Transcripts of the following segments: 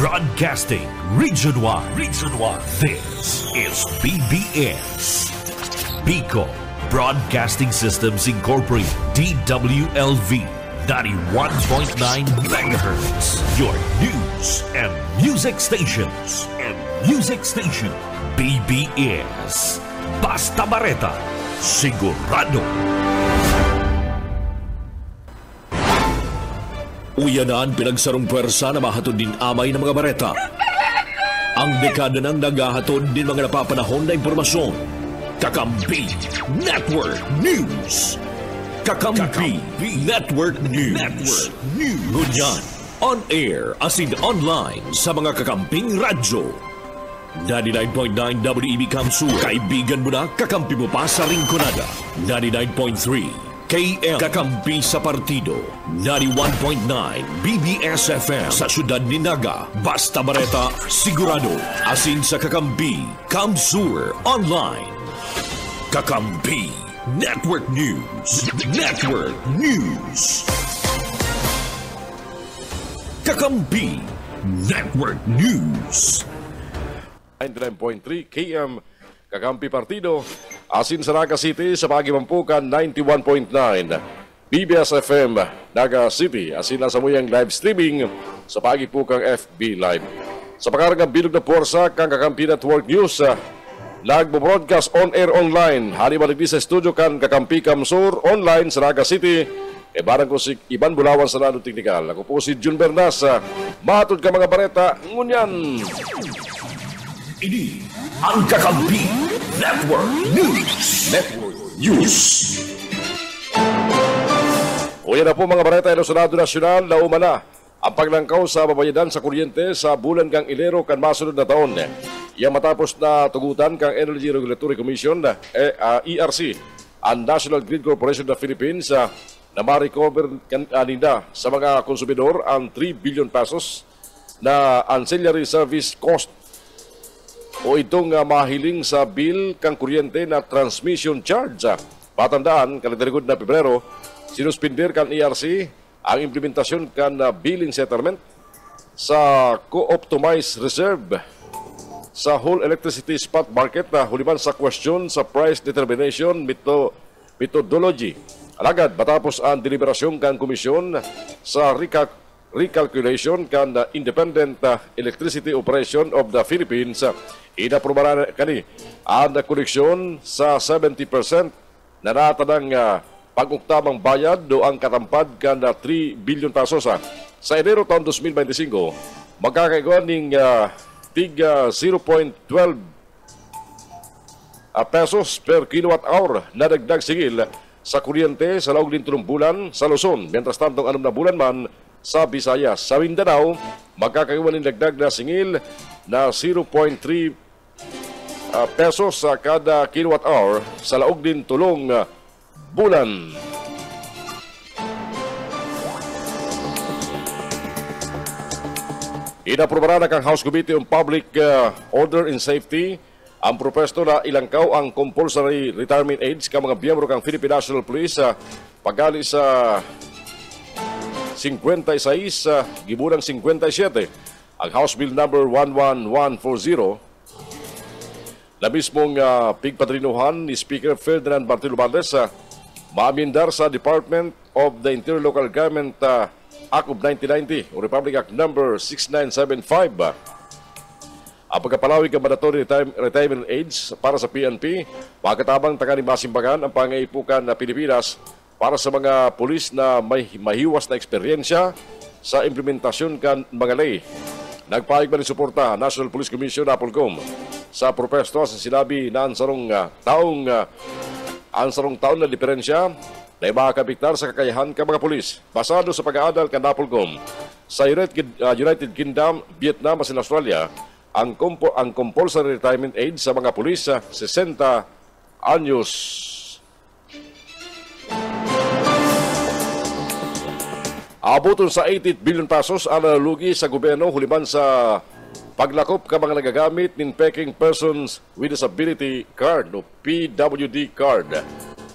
Broadcasting Region 1. Region 1. This is BBS. Bico Broadcasting Systems Incorporated. DWLV 91.9 MHz. Your news and music stations. BBS. Basta Bareta. Sigurado. Uyanan pinagsarong pwersa na mahatod din amay ng mga bareta. Ang dekada nang naghahatod din mga napapanahon na impormasyon. Kakampi Network News. Kakampi Network News. Ngunyan, on air as in online sa mga kakamping radyo. 99.9 WEB Kamsur. Kaibigan mo na, kakampi mo pa sa Rinconada. 99.3 KM Kakampi sa Partido. 91.9 BBS FM sa Syudad ni Naga. Basta Bareta, sigurado. Asin sa Kakampi, Kamsur Online. Kakampi Network News. Kakampi Network News. 99.3 KM Kakampi Partido. Asin sa Naga City sa Pagimampukan 91.9 BBS FM Naga City. Asin na sa muyang live streaming sa Pagipukang FB Live. Sa pagkarang bilog na puwersa kang Kakampi Network News, nagbo-broadcast on air online. Hari maligdi sa studio kan Kakampi Kamsur online sa Naga City. E barang ko si Iban Bulawan sa Nano Teknikal. Ako po si Jun Bernas. Matod ka mga bareta. Ngunyan. Ini ang Kakampi Network News. Uyan na po mga bareta, Ilusionado Nasyonal, lauma na ang paglangkaw sa babayadan sa kuryente sa bulan kang Enero kan masunod na taon. Yang matapos na tugutan kang Energy Regulatory Commission, ERC, ang National Grid Corporation of the Philippines, na ma-recover kanina sa mga konsumidor ang 3 billion pesos na ancillary service cost o itong mahiling sa bill kang kuryente na transmission charge. Patandaan, kalendarigo na Pebrero, sinuspindir kan ERC ang implementasyon kan billing settlement sa co-optimized reserve sa whole electricity spot market na huliman sa question sa price determination methodology. Alagad, matapos ang deliberasyon kan komisyon sa recalculation kan Independent Electricity Operation of the Philippines, inaprobaran kani ang koneksyon sa 70% na natanang pag-uktamang bayad do ang katampad kan 3 billion pesos. Sa Enero taon 2025, magkakaiguan ng tiga 0.12 pesos per kilowatt hour na dagdag singil sa kuryente sa laog din 3 bulan sa Luzon. Mientras tanto, 6 na bulan man sa Visayas. Sa Mindanao, magkakaiguan ng dagdag na singil na 0.3 pesos sa kada kilowatt hour sa laog din 3 bulan. Inaprobaran na kang House Committee on Public Order and Safety ang propesto na ilangkaw ang compulsory retirement age ka mga biyembro kang Philippine National Police paggali sa 56 giburang 57 ang House Bill number 11140 na mismong pigpatrinuhan ni Speaker Ferdinand Martin Romualdez maamindar sa Department of the Interior Local Government Act of 1990 o Republic Act number 6975. Ang pagkapalawig ng mandatory retirement age para sa PNP, pagkatabang tangani masimbagan ang pangaipukan na Pilipinas para sa mga pulis na may mahiwas na eksperyensya sa implementasyon kan mga ley. Nagpaig ba ni suporta National Police Commission Apolcom sa propesto sa sinabi na ansarong taon na diferensya na makakabiktar sa kakayahan ka mga pulis. Basado sa pag-aadal kan Apolcom sa United Kingdom, Vietnam at Australia, ang compulsory retirement age sa mga pulis sa 60 anyos. Abuton sa 80 billion pesos ang nalugi sa gobyerno huliman sa paglakop ka mga nagagamit ng Peking Persons with Disability Card o PWD Card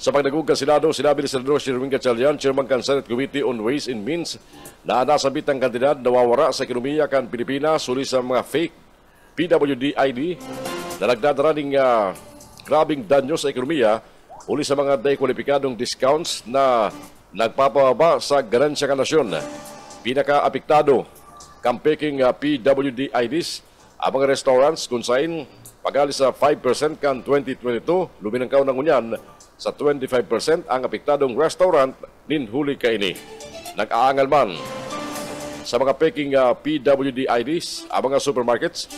Sa pagdagug kan Senado, sinabi ni Senador Sherwin Gatchalian, Chairman kan Senate Committee on Ways and Means, na nasabit ang kandidat nawawara sa ekonomiya kan Pilipinas suli sa mga fake PWD ID na nagdadala ng grabing danyo sa ekonomiya uli sa mga dekwalipikadong discounts na nagpapababa sa ganansya kan nasyon. Pinaka-apektado kang peking PWD IDs ang mga restaurants kung saan pag-alis sa 5% kan 2022, luminangkaw ng unyan sa 25% ang apektadong restaurant nin huli kaini. Nag-aangal man sa mga peking PWD IDs ang mga supermarkets,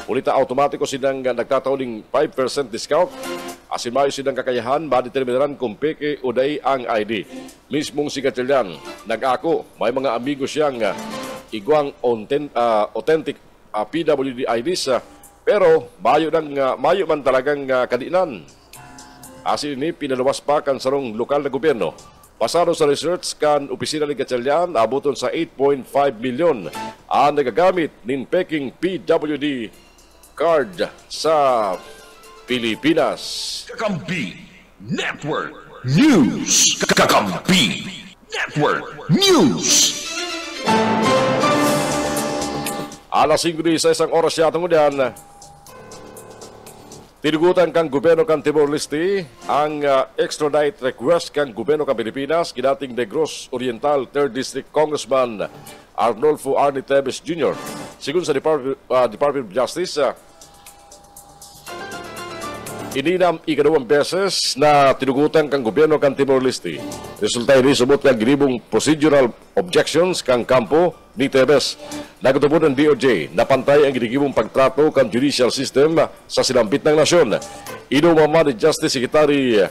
ulita automatiko silang nagtatauling 5% discount asin mayo silang kakayahan madeterminaran kung peke o day ang ID. Mismong si Gatchalian nag-ako may mga amigo siyang igwang authentic PWD IDs pero mayo man talagang kadinan. Asin ini pinaluwas pa kan sarong lokal na gobyerno. Pasado sa research kan opisina ni Gatchalian, abuton sa 8.5 milyon ang nagagamit nin peking PWD card sa Pilipinas. Kakampi Network News. Kakampi Network News. Alas 5 sa isang oras yatang udan, tinugutan kang gobyerno kan Timor-Leste ang extradite request kang gobyerno kan Pilipinas kidating Negros Oriental 3rd District Congressman Arnolfo Arnie Tevez Jr. Sigun sa Department of Justice, ininam ikadawang beses na tinugutan kang gobyerno kan Timor-Leste. Resulta ini subot kang ginibong procedural objections kang kampo ni Tevez. Nagtubod ng DOJ na pantay ang ginigibong pagtrato kan judicial system sa sinambit ng nasyon. Inumama ni Justice Secretary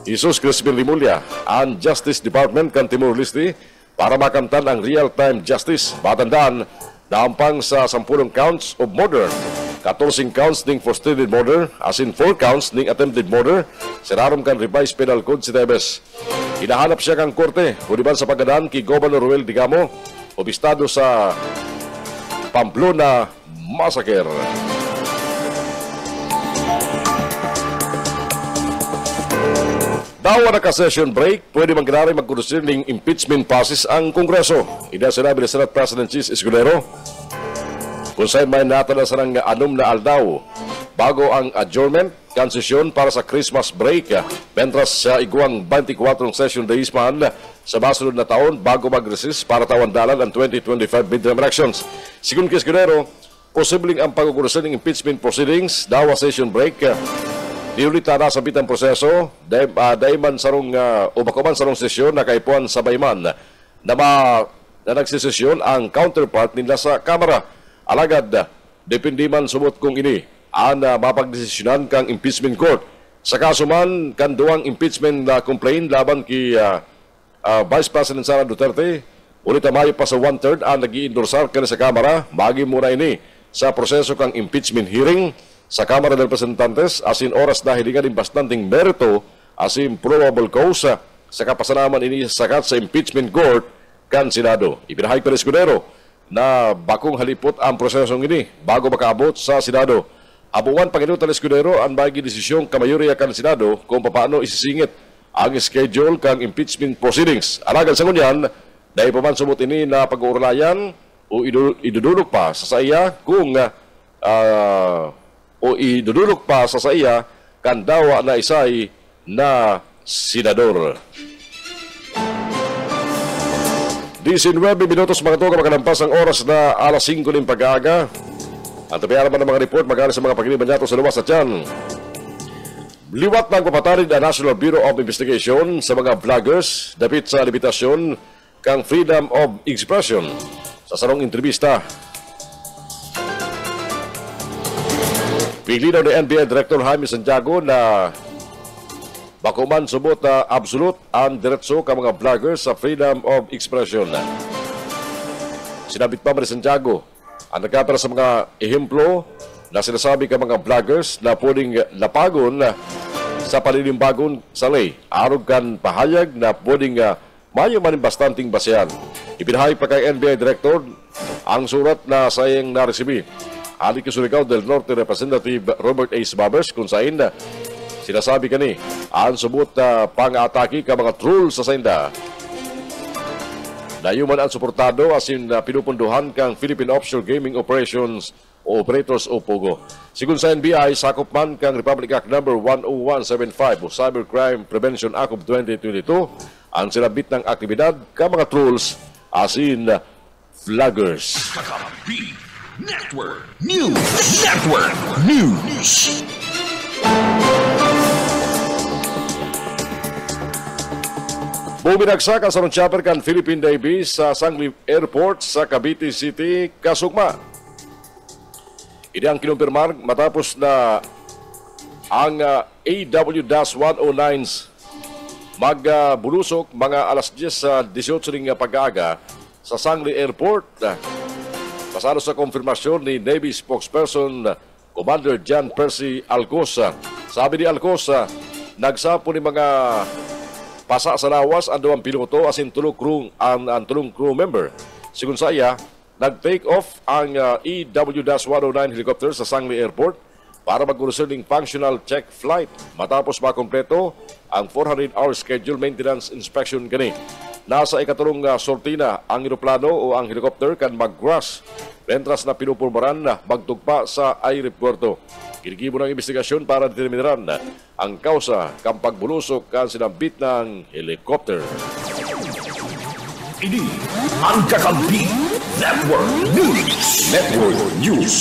Jesus Crispin Limulya ang Justice Department kan Timor-Leste para makamtan ang real-time justice. Batandaan, naampang sa 10 counts of murder, 14 counts ning frustrated murder, as in 4 counts ning attempted murder, sirarom kan revised penal code si Tevez. Hinahanap siya kang korte, kuliban sa pagdadaan kay Governor Ruel Digamo, obistado sa Pamplona Massacre. Dawa na ka-session break, pwede mangyari magkonsider ng impeachment process ang Kongreso. Ida sinabi ni Senate President Chis Escudero kung saan may natala sa ng 6 na aldaw bago ang adjournment kan sesyon para sa Christmas break, mentras sa iguang 24 session days man sa masunod na taon bago mag-resist para tawandalan ang 2025 midterm elections. Sigun kay Escudero, posibleng ang pagkukurusan ng impeachment proceedings dawa session break diulita na sa bitang proseso daiman sarong o bakuman sarong sesyon na kaipuan sabay man na nagsisesyon ang counterpart nila sa Kamara. Alagad, depende man sumot kung ini ang mapagdesisyonan kang impeachment court. Sa kaso man, kan duwang impeachment na complaint laban kay Vice President Sara Duterte, ulit mayo pa sa 1/3 ang nag-i-endorsar ka sa Kamara, magi muna ini sa proseso kang impeachment hearing sa Kamara ng Representantes, asin oras na hilingan din bastanting merito, asin probable cause sa kapasanaman ini sakat sa impeachment court kan Senado. Ipinahayag pa ni Escudero na bakong halipot ang prosesong ini bago makaabot sa Senado. Abuan Panginoon Escudero ang bagi desisyong kamayoriya kan Senado kung paano isisingit ang schedule kang impeachment proceedings. Alagan sa ngunyan, dahil pa man sumot ini na pag-uurlayan o idudulog pa sa iya kung idudulog pa sa iya kan dawa na isay na senador. 19 minutos mga ito makalampas ang oras na alas 5 ng pag-aaga. Ang tabihan naman ng mga report magkano sa mga pagkiliban nato sa luwas at yan. Liwat ng papatarid ang National Bureau of Investigation sa mga vloggers dapit sa limitasyon kang freedom of expression. Sa sarong entrevista, pili daw ni NBI Director Jaime Santiago na bakuman subot na absolute ang diretso ka mga vloggers sa freedom of expression. Sinabit pa ni Santiago ang nagkapera sa mga ehemplo na sinasabi ka mga vloggers na pwedeng lapagon sa paninimbagon sa lay. Arog kan pahayag na pwedeng mayo man bastanting basehan. Ipinahayag pa kay NBI Director ang surat na sayang naresibi. Ali Surigao del Norte Representative Robert A. Babers kung saan Sinasabi kani, ang subot na pang-atake ka mga trolls sa sainda. Nayuman ang suportado asin pinupunduhan kang Philippine Offshore Gaming Operations o Operators o POGO. Sigun sa NBI, sakop man kang Republic Act No. 10175 o Cybercrime Prevention Act of 2022 ang sinabit ng aktibidad ka mga trolls asin flaggers. Kakampi Network News. Network News. Bumibinagsak ang sarong chopper kan Philippine Navy sa Sangli Airport sa Cavite City, Kasugma. Ini ang kinumpirmar matapos na ang AW-109s magbulusok mga alas 10 sa 18 ng pag-aga sa Sangli Airport. Pasado sa konfirmasyon ni Navy spokesperson Commander John Percy Alcosa. Sabi ni Alcosa, nagsapo ni mga pasa sa lawas ang duwang piloto asin tulong crew member. Sigun sa iya, nag-take off ang EW-109 helicopter sa Sangli Airport para mag-concerning functional check flight matapos makompleto ang 400-hour schedule maintenance inspection kani. Nasa ikaturong sorti na ang eroplano o ang helicopter kan mag-crash mentras na pinupulbaran na magtugpa sa aeroporto. Ginigibo ng investigasyon para determinaran ang kausa kang pagbulusok kan sinambit ng helicopter. Ini ang Kakampi Network News. Network News.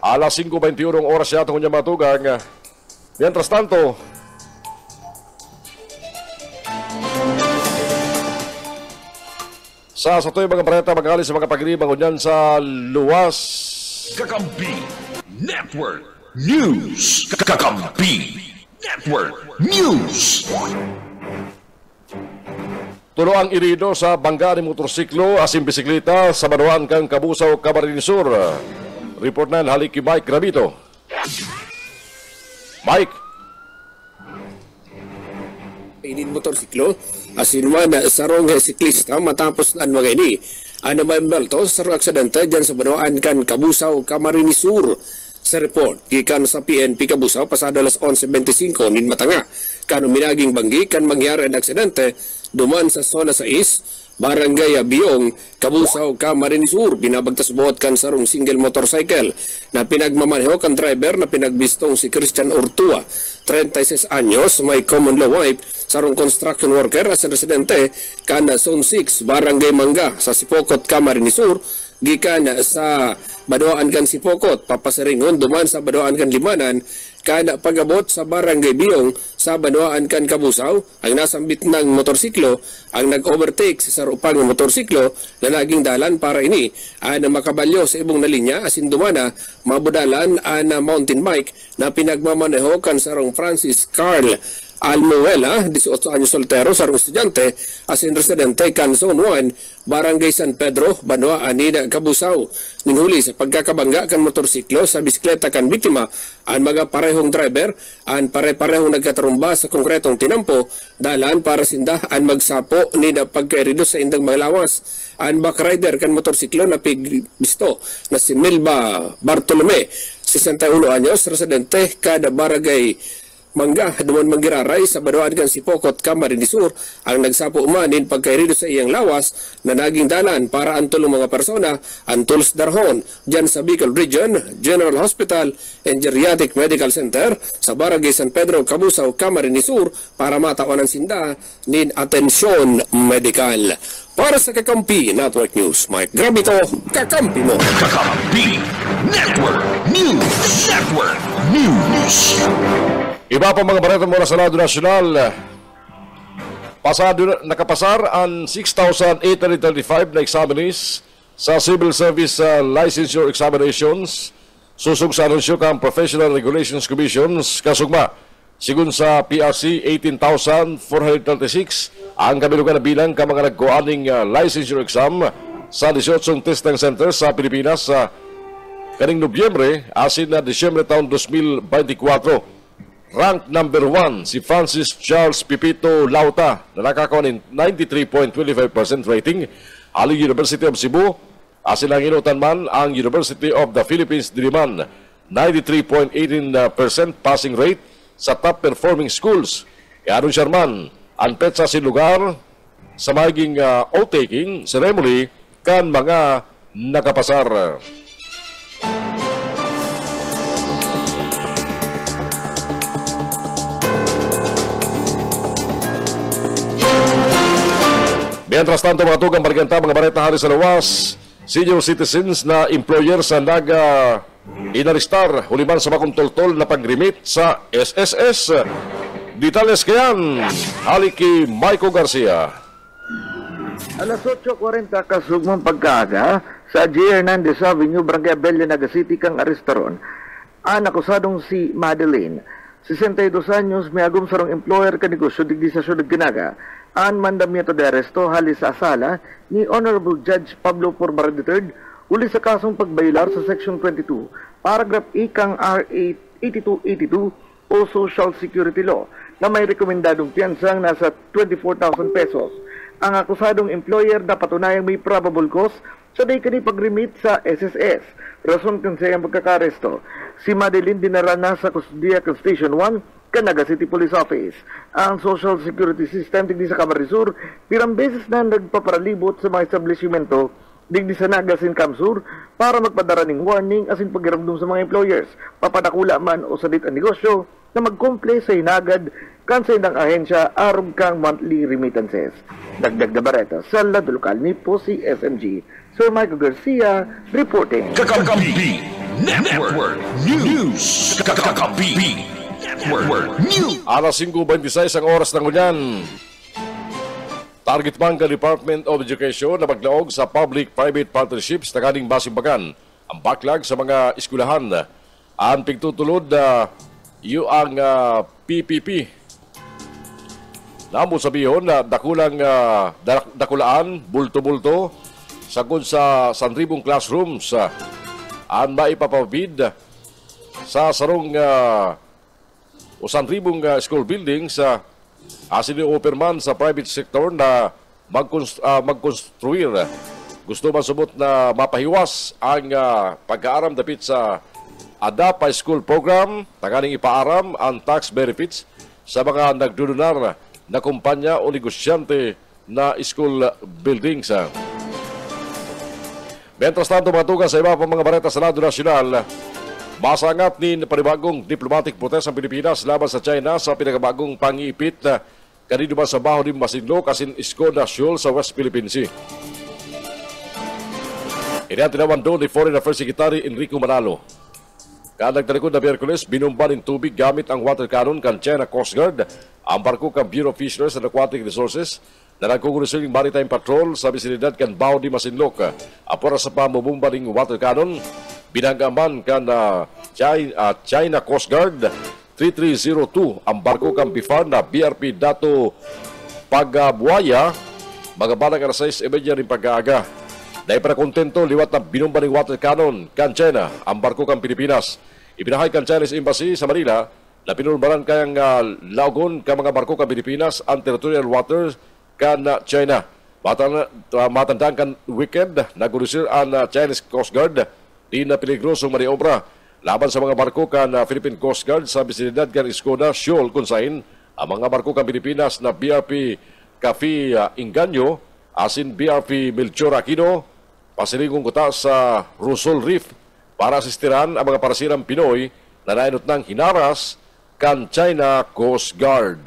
Alas 5:21 oras yata kung niya matugang. Mientras tanto, sa satoy mga bareta mag-alis sa mga pagribangon yan sa luwas. Kakampi Network News. Kakampi Network News. Tulo ang irido sa bangga ni motorsiklo asin bisikleta sa Banuan kang Kabusaw, Camarines Sur. Report na halik kay Mike Rabito. Mike. Inin motorsiklo asin man sarong siklista matapos na mga ini. Ano may mbelto sa aksidente dyan sa Banuan kan Kabusaw, Camarines Sur. Sa report, gikan sa PNP Kabusaw pasado alas 11:25 nin matanga. Kano minaging banggi kan mangyari ang aksidente duman sa zona 6, Barangay Biong, Kabusaw, Camarines Sur. Binabagtas buhat kan sarong single motorcycle na pinagmamaneho kan driver na pinagbistong si Christian Ortua, 36 anyos, may common law wife, sarong construction worker as residente kan Zone 6, Barangay Mangga sa Sipokot, Camarines Sur. Gikan sa Badoan kan Sipokot, papasiringon duman sa Badoan kan Limanan, kana pagabot sa Barangay Biong sa Badoan kan Kabusaw, ang nasambit ng motorsiklo ang nag-overtake sa sarupang motorsiklo na naging dalan para ini na makabalyo sa ibong na linya asin dumana mabudalan na mountain bike na pinagmamaneho kan sarong Francis Carl Almuela, 18 anyos soltero, sarong estudyante, asin residente kan Zone 1, Barangay San Pedro, Banwa, Anida, Kabusaw. Ninhuli sa pagkakabangga kan motorsiklo sa bisikleta kan biktima, ang mga parehong driver, ang pare-parehong nagkatarumba sa konkretong tinampo, dalan para sinda ang magsapo ni na pagkairido sa indang mga lawas. Ang backrider kan motorsiklo na pigbisto na si Milba Bartolome, 61 anyos, residente kada Barangay Mangga, duman manggiraray sa Banuan kan Sipokot, Camarines Sur, ang nagsapo umanin pagkairido sa iyang lawas na naging dalan para ang tulong mga persona ang tuls darhon dyan sa Bicol Region General Hospital and Geriatric Medical Center sa Barangay San Pedro, Kabusaw, Camarines Sur para matawan ang sinda nin atensyon medikal. Para sa Kakampi Network News, Mike Grabito, kakampi mo. Kakampi Network News. Network News. Iba pa mga bareta mula sa lado nasyonal. Nakapasar ang 6,835 na examinees sa Civil Service Licensure Examinations susug sa anunsyo kang Professional Regulations Commissions kasugma. Sigun sa PRC, 18,436 ang kabilugan na bilang ka mga nagkuaning licensure exam sa 18 testing centers sa Pilipinas sa kaning Nobyembre asin na Disyembre taon 2024. Rank number 1 si Francis Charles Pipito Lauta na nakakuha ng 93.25% rating. Aling University of Cebu, asin ang inutan man ang University of the Philippines Diliman 93.18% passing rate sa top performing schools. Aron Sherman, ang petsa sin lugar sa maging oath-taking ceremony kan mga nakapasar. Mientras tanto, mga tugang bariganta, mga bareta hari sa lawas, senior citizens na employer sa naga inaristar huliman sa bakong toltol na pagrimit sa SSS. Detalles kayan, haliki Michael Garcia. Alas 8:40 kasugmang pagkaaga sa J. Hernandez Avenue, Barangay Abella, Naga City, kang arestaron ang akusadong si Madeline. 62 anyos, may agum sarong employer ka negosyo digdi sa syudad Ginaga. Ang mandamiento de aresto halis sa sala ni Honorable Judge Pablo Porbar III uli sa kasong pagbaylar sa Section 22, Paragraph E kang RA 8282 o Social Security Law na may rekomendadong piyansang nasa 24,000 pesos. Ang akusadong employer na patunayang may probable cause sa day kani pag-remit sa SSS. Rason kansay ang pagkakaresto. Si Madeline dinara na sa Kustudia Station 1 Canaga City Police Office. Ang Social Security System digdi sa Camarines Sur pirang beses na nagpaparalibot sa mga establishmento digdi sa Naga Sincam Sur para magpadara ning warning asin pagramdum sa mga employers, papadakula man o sadit ang negosyo na mag-comply sa hinagad kansay ng ahensya aron kang monthly remittances. Dagdag na bareta sa lado lokal ni po si SMG. Sir Michael Garcia reporting. Kakampi Network News. Kakampi Network News. Alas 5:26 ang oras ng unyan. Target man ka Department of Education na maglaog sa public-private partnerships na kaning basimbagan ang backlog sa mga eskwelahan. Ang pigtutulod ang PPP. Namo sabihon na dakulaan, bulto-bulto, sagod sa 1,000 classrooms ang maipapabid sa sarong o 1,000 school buildings asin operman sa private sector na magkonstruir. Gusto man subot na mapahiwas ang pag-aaram dapit sa ADAPA School Program, tanganing ipaaram ang tax benefits sa mga nagdudunar na kumpanya o negosyante na school buildings. Mientras tanto, mga tugas sa iba pang mga bareta sa lado nasyonal, masangat ni panibagong diplomatic protest ang Pilipinas laban sa China sa pinagabagong pang-iipit na kanino ba sa baho ni Masinloc asin Iskoda Shoal sa West Philippine Sea. Iniyan tinawan doon ni Foreign Affairs Secretary Enrico Manalo. Nagtalikod na Miyerkules, binumba ng tubig gamit ang water cannon kan China Coast Guard, ang barko kan Bureau of Fisheries and Aquatic Resources na nagkukulisin Maritime Patrol sa bisinidad kan Bao di Masinloc. Apora sa pamubumba ng water cannon, binanggaman kan China Coast Guard 3302 ang barko kan Bifar na BRP Dato Pagabuaya, magabalang alas 6:30 rin pag-aaga. Dahil para kontento, liwat na binumba ng water cannon kan China ang barko kan Pilipinas. Ibinahay kan Chinese Embassy sa Manila na pinulbaran kayang laogon ka mga barko kan Pilipinas ang territorial waters kan China. Matandaan kan weekend, nagulisir ang Chinese Coast Guard di na peligrosong maniobra laban sa mga barko kan Philippine Coast Guard sa bisinidad kan Iskoda Shoal kung saan ang mga barko kan Pilipinas na BRP Cafe Inganyo asin BRP Melchor Aquino pasiringong kuta sa Rusol Reef para asistiran ang mga parasirang Pinoy na nainot ng hinaras kan China Coast Guard.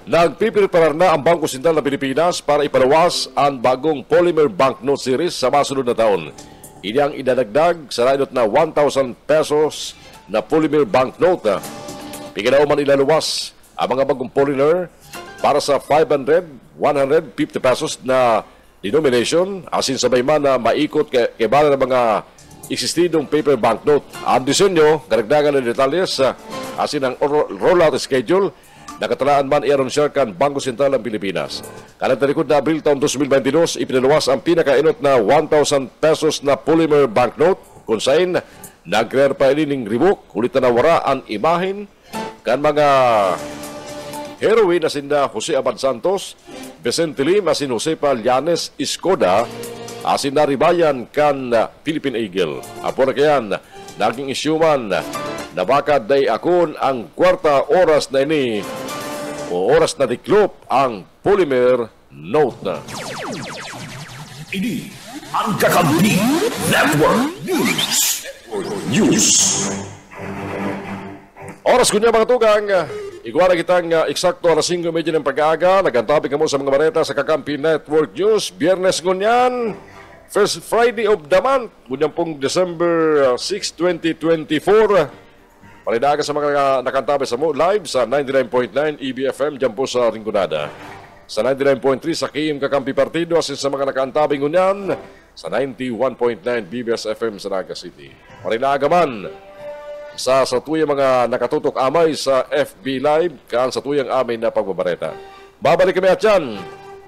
Nagpipreparar na ang Bangko Sentral ng Pilipinas para ipalawas ang bagong polymer banknote series sa masunod na taon. Ini ang idadagdag sa nainot na 1,000 pesos na polymer banknote. Piganaw man ilaluwas ang mga bagong polymer para sa 500, 150 pesos na denomination asin sabay man na maikot kay bala ng mga existidong paper banknote. Ang disenyo, karagdagan ng detalles asin ang rollout schedule nakatalaan man i-anunsyer kan Bangko Sentral ng Pilipinas. Kalang talikod na Abril taon 2022, ipinaluwas ang pinakainot na 1,000 pesos na polymer banknote kung saan nag-clear pa ilining ribok, ulit na nawara ang imahin kan mga heroine na sinda Jose Abad Santos, Vicente Lim asin Josepa Llanes Iskoda asin naribayan kan Philippine Eagle. Apo na kayan, naging isyuman na baka day akon ang kwarta oras na ini o oras na diklop ang polymer note na. Ini ang Kakampi Network News. Oras ko niya mga tugang, iguara kitang eksakto alas 5:30 ng pag-aaga. Nagantabi ka mo sa mga bareta sa Kakampi Network News. Biyernes ngunyan, first Friday of the month, ngunyan pong December 6, 2024. Palinaga sa mga nakantabi sa mo live sa 99.9 EBFM dyan po sa Rinconada. Sa 99.3 sa KM Kakampi Partido asin sa mga nakantabi ngunyan sa 91.9 BBS FM sa Naga City. Palinaga man sa tuyang mga nakatutok amay sa FB Live kaan sa tuyang amay na pagbabareta. Babalik kami at yan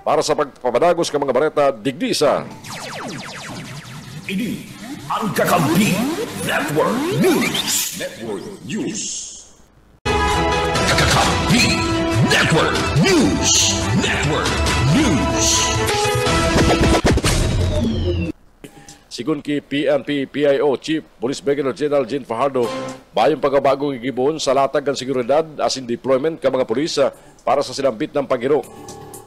para sa pagpapadagos ka mga bareta digdi sa Ini ang Kakampi Network News. Kakampi Network News. Sigun ki PNP PIO Chief Police Brigadier General Jean Fajardo, bayong pagkabagong igibon sa latag ng seguridad asin deployment ka mga pulis para sa silambit ng paghiro.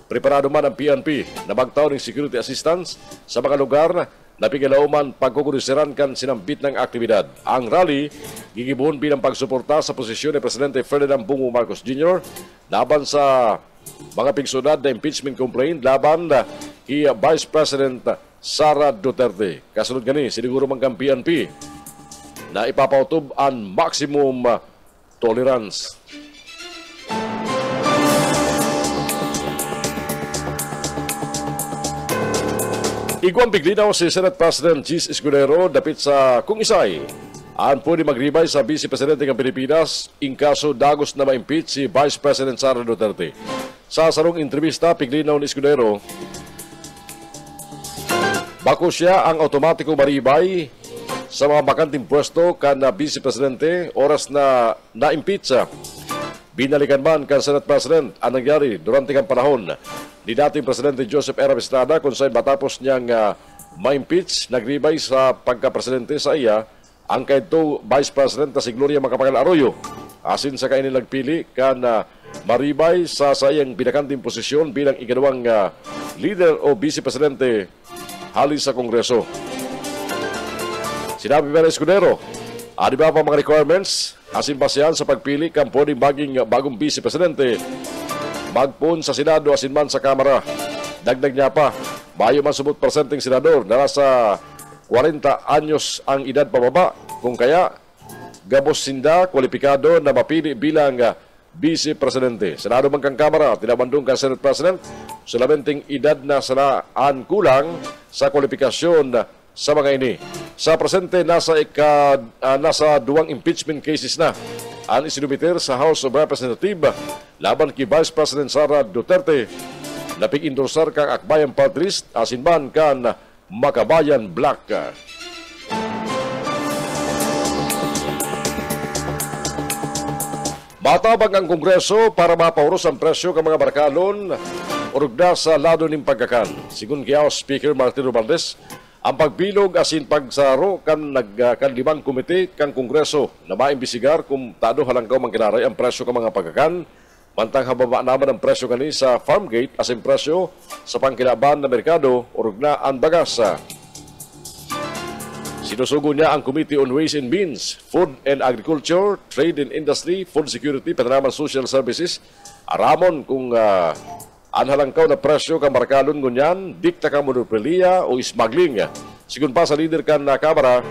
Preparado man ang PNP na magtaw ng security assistance sa mga lugar na pigilauman pagkukurisiran kan sinambit ng aktibidad. Ang rally gigibon bilang pagsuporta sa posisyon ni Presidente Ferdinand Bongbong Marcos Jr. laban sa mga pigsunod na impeachment complaint laban kay Vice President Sara Duterte. Kasunod gani, siniguro man kang PNP na ipapautob ang maximum tolerance. Iguang biglinaw si Senate President Gis Escudero dapit sa kung isay ang pwede magribay sa Vice Presidente ng Pilipinas in kaso dagos na ma-impeach si Vice President Sara Duterte. Sa sarong entrevista, piglinaw ni Escudero, bako siya ang automatiko maribay sa mga bakanting pwesto kan Vice Presidente oras na na-impeach. Binalikan man kan Senate President ang nangyari durante kang panahon ni dating Presidente Joseph R. Estrada kung saan matapos niyang ma-impeach, nagribay sa pagka-presidente sa iya ang kaito Vice President na si Gloria Macapagal Arroyo. Asin sa kainin nagpili kan maribay sa sayang binakanting posisyon bilang ikalawang leader o Vice Presidente halis sa Kongreso. Sinabi pa ni Escudero, ano ba pa mga requirements asin basehan sa pagpili kan pwedeng bagong Vice Presidente magpun sa Senado asin man sa Kamara. Dagdag niya pa, bayo man sumut persenting senador na nasa 40 anyos ang edad pababa, kung kaya gabos sinda kwalipikado na mapili bilang Vice Presidente. Senado man kang Kamara, tinabandong kang Senate President, sulamenting edad na sanaan kulang sa kwalifikasyon sa mga ini. Sa presente, nasa duwang impeachment cases na ang isinumiter sa House of Representatives laban kay Vice President Sara Duterte. Napig-endorsar kang Akbayan Party List asin man kan Makabayan Black. Matabang ang Kongreso para mapauros ang presyo ng mga barkalon urugda sa lado ng pagkakan. Sigun kaya Speaker Martin Romualdez, ang pagbilog asin pagsaro kan limang komite kang Kongreso na maimbisigar kung tado halangkaw mangkinaray ang presyo ng mga pagkakan, mantang hababa naman ang presyo kani sa Farmgate asin presyo sa pangkinaban na merkado urugna ang bagas. Sinusugo niya ang Committee on Ways and Means, Food and Agriculture, Trade and Industry, Food Security, Patrinaman Social Services, aramon kung anhalangkaw na presyo kang markalon ngunyan, dikta ka monopoliya o smuggling. Sigun pa sa leader kan na Kamara,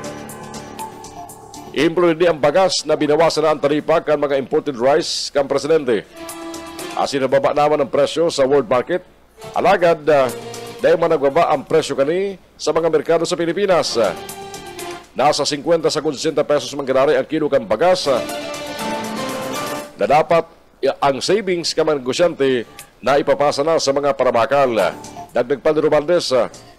implement ang bagas na binawasan na ang taripa kan mga imported rice kang Presidente. Asin nababa naman ang presyo sa world market, alagad dahil man nagbaba ang presyo kani sa mga merkado sa Pilipinas. Nasa 50 sa 60 pesos mangganari ang kilo kang bagas na dapat ang savings ka mga negosyante na ipapasa na sa mga parabakal. Dagdag pa ni Romualdez,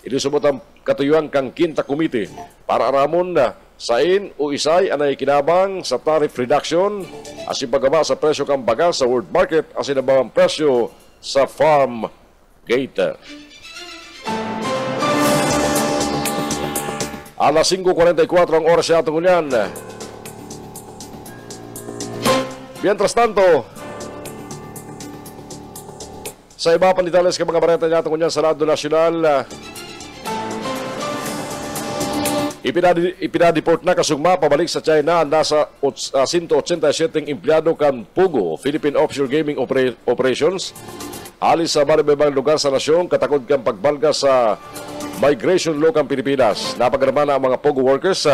inisubot ang katuyuan kang Quinta Committee para aramon sain o isay anay kinabang sa tariff reduction asin paggaba sa presyo kang bagas sa world market asin nabawang presyo sa farm Gate. Alas 5:44 ang oras sa atong unyan. Mientras tanto, sa iba pang detalles ka mga bareta niya atong unyan sa Radyo Nasyonal, ipinadeport na kasugma pabalik sa China ang nasa 187 empleyado kan Pugo, Philippine Offshore Gaming Operations. Alis sa maribibang lugar sa nasyon, katakod kang pagbalga sa migration law kang Pilipinas. Napagaraman na ang mga Pugo workers.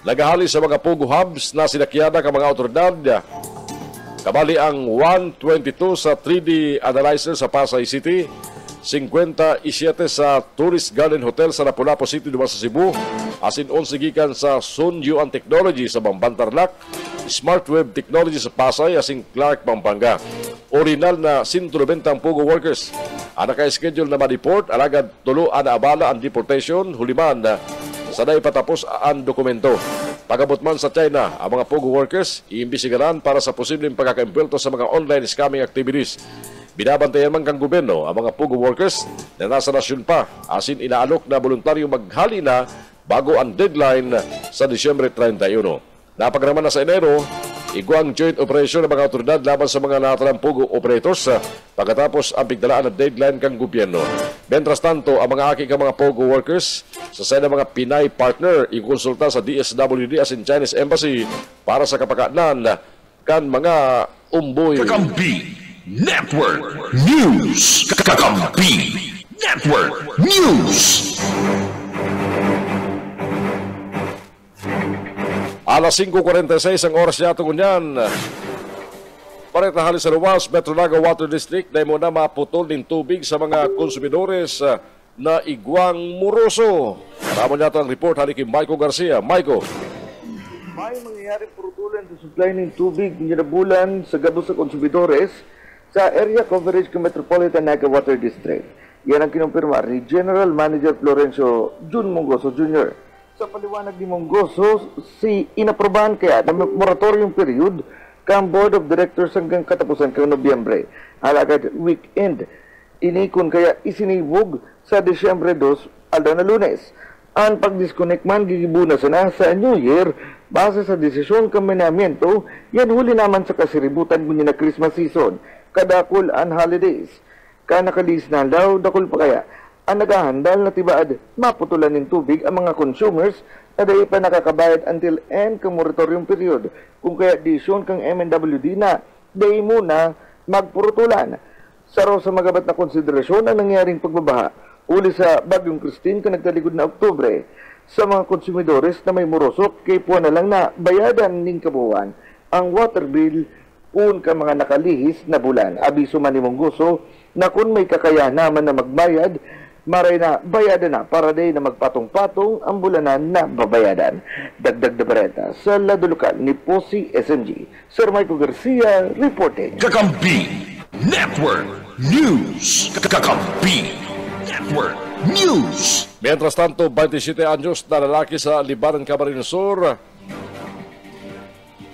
Nagahali sa mga Pugo hubs na sinakyada ka mga autoridad. Kabali ang 122 sa 3D analyzer sa Pasay City, 57 sa Tourist Garden Hotel sa Lapu-Lapu City, duwa sa Cebu, asin 11 gikan sa Sun Yuan Technology sa Bambantarlac, Smart Web Technology sa Pasay, asin Clark, Pampanga. Original na 190 ang Pugo workers. Ang naka-schedule na ma-deport, alagad tuluan na abala ang deportation, huliman na sanay patapos ang dokumento. Pagabot man sa China, ang mga Pugo workers iimbisigaran para sa posibleng pagkakaimpwelto sa mga online scamming activities. Binabantayan man kang gobyerno ang mga Pugo workers na nasa nasyon pa, asin inaalok na voluntaryo maghali na bago ang deadline sa Disyembre 31. Napagraman na sa Enero, iguang joint operation ng mga autoridad laban sa mga natalang Pugo operators pagkatapos ang pigdalaan ng deadline kang gobyerno. Mientras tanto, ang mga aking mga Pugo workers sa side ng mga Pinay partner ikonsulta sa DSWD as in Chinese Embassy para sa kapakanan kan mga umboy. Kakampi Network News. Kakampi Network News. Alas 5:46 ang oras niya itong unyan. Parit na halis sa luwas, Metro Naga Water District na muna maputol ng tubig sa mga konsumidores na igwang muroso. Maramo niya ito ang report hali kay Maiko Garcia. Maiko. May mangyayaring purutulan sa supply ng tubig na bulan sa gabos sa konsumidores sa area coverage ng Metropolitan Naga Water District. Yan ang kinumpirma ni General Manager Florencio Jun Mongoso Jr. Sa paliwanag ni Mongoso, inaprobahan kaya na moratorium period kang Board of Directors hanggang katapusan kang Nobyembre. Alagad weekend, inikon kaya isinibog sa Disyembre 2, alda na Lunes. Ang pag-disconnect man gigibuna na sa New Year base sa desisyon kaminamiento, yan huli naman sa kasiributan kunya na Christmas season, kadakul ang holidays. Kanakalis na daw, dakul pa kaya ang nagahandal na tibaad maputulan ng tubig ang mga consumers na dahil pa nakakabayad until end kang moratorium period. Kung kaya disyon kang MNWD na dahil muna magpurutulan. Saro sa magabat na konsiderasyon ang nangyaring pagbabaha uli sa Bagyong Christine ka nagtalikod na Oktubre sa mga konsumidores na may murosok kay puwan na lang na bayadan ning kabuuan ang water bill kung ka mga nakalihis na bulan. Abiso man ni Mongoso na kung may kakaya naman na magbayad, maray na bayadan na para day na magpatong-patong ang bulanan na babayadan. Dagdag na bareta sa lado lokal ni Posi SMG. Sir Michael Garcia reporting. Kakampi Network News. Kakampi Network News. Mientras tanto, 27 anyos na lalaki sa Libanan, Camarines Sur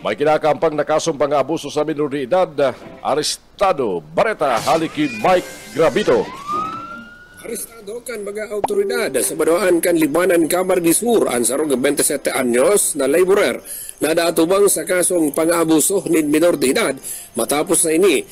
may kinakampang na kasong pang-abuso sa minor de edad. Arestado. Bareta haliki Mike Gravito. Arestado kan mga autoridad sa Banuan kan Libanan, Camarines Sur ang sarong 27 anyos na laborer na naatubang sa kasong pang-abuso ni minor de edad. Matapos na ini,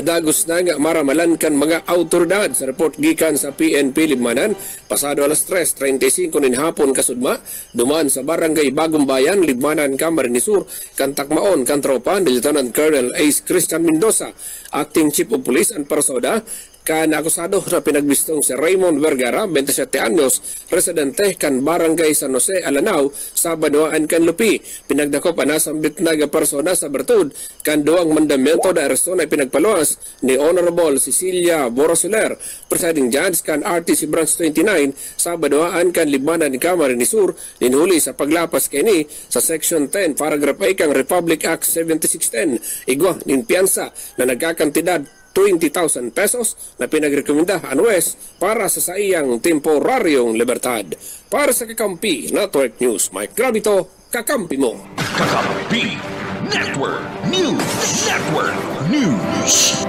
dagos na nga maramalan kan mga autoridad sa report gikan sa PNP Libanan pasado alas 3:35 nin hapon kasudma duman sa barangay Bagong Bayan, Libanan, Camarines Sur kan takmaon kan tropa ni Lieutenant Colonel Ace Christian Mendoza, Acting Chief of Police and Parsoda, kan akusado na pinagbistong si Raymond Vergara, 27 anyos, residente kan Barangay San Jose, Alanao, sa Banuan kan Lupi. Pinagdako pa na sa bitnaga persona sa bertud kan duang mandamento na aresto na pinagpaluas ni Honorable Cecilia Borosoler, presiding judge kan RTC Branch 29 sa Banuan kan Libanan, Camarines Sur, ninhuli sa paglapas kini sa Section 10, Paragraph 8 kang Republic Act 7610, igwa nin piyansa na nagkakantidad 20,000 pesos na pinagrekomenda ang West para sa iyang temporaryong libertad. Para sa Kakampi Network News, Mike Gravito, kakampi mo. Kakampi Network News. Network News.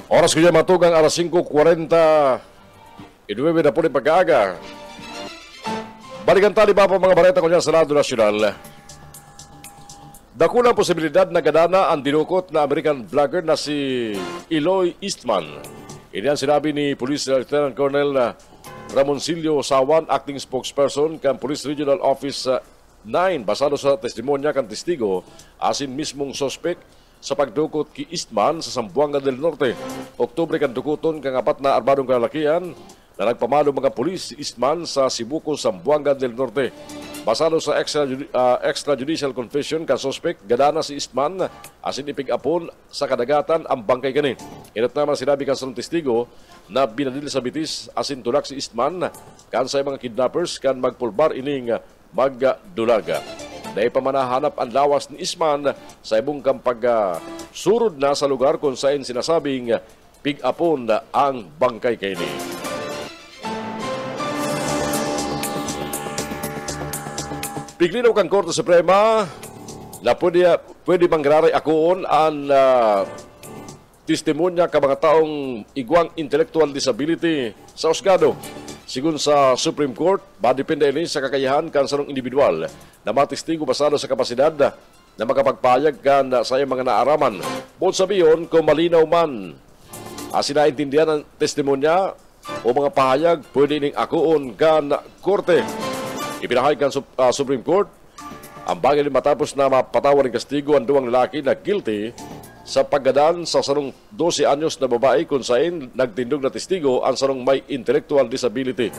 Oras ko yan matugang alas 5:40. Inuwi na po rin pag-aaga. Balikan tali ba po mga bareta ko dyan sa Radyo Nasyonal. Dakulang posibilidad na gadana ang dinukot na American vlogger na si Eloy Eastman. Ini ang sinabi ni Police Lieutenant Colonel Ramoncillo Sawan, acting spokesperson kan Police Regional Office 9, basado sa testimonya kan testigo asin mismong sospek sa pagdukot ki Eastman sa Zamboanga del Norte. Oktubre kan dukuton kang apat na armadong kalalakian na nagpamalo mga pulis si Eastman sa Sibuco, Zamboanga del Norte. Basado sa extrajudicial confession kan sospek, gadana si Eastman asin ipig-apon sa kadagatan ang bangkay kani. Inot naman sinabi kan sa testigo na binadil sa bitis asin tulak si Eastman kan sa mga kidnappers kan magpulbar ining magdulaga. Dahil pa manahanap ang lawas ni Eastman sa ibong kampag surod na sa lugar kung saan sinasabing pig-apon ang bangkay kini. Piglinaw kang Korte Suprema na pwede mangraray akoon ang testimonya ka mga taong igwang intellectual disability sa husgado. Sigun sa Supreme Court, madepende ini sa kakayahan kan sarong individual na matestigo basado sa kapasidad na makapagpayag kan sa mga naaraman. Bukod sabiyon, kung malinaw man sinaintindihan ang testimonya o mga pahayag, pwede ning akoon kan Korte. Ipinahayag kan Supreme Court ang bagay matapos na mapatawar ng kastigo ang duwang lalaki na guilty sa paggadan sa sarong 12 anyos na babae kung saan nagtindog na testigo ang sarong may intellectual disability.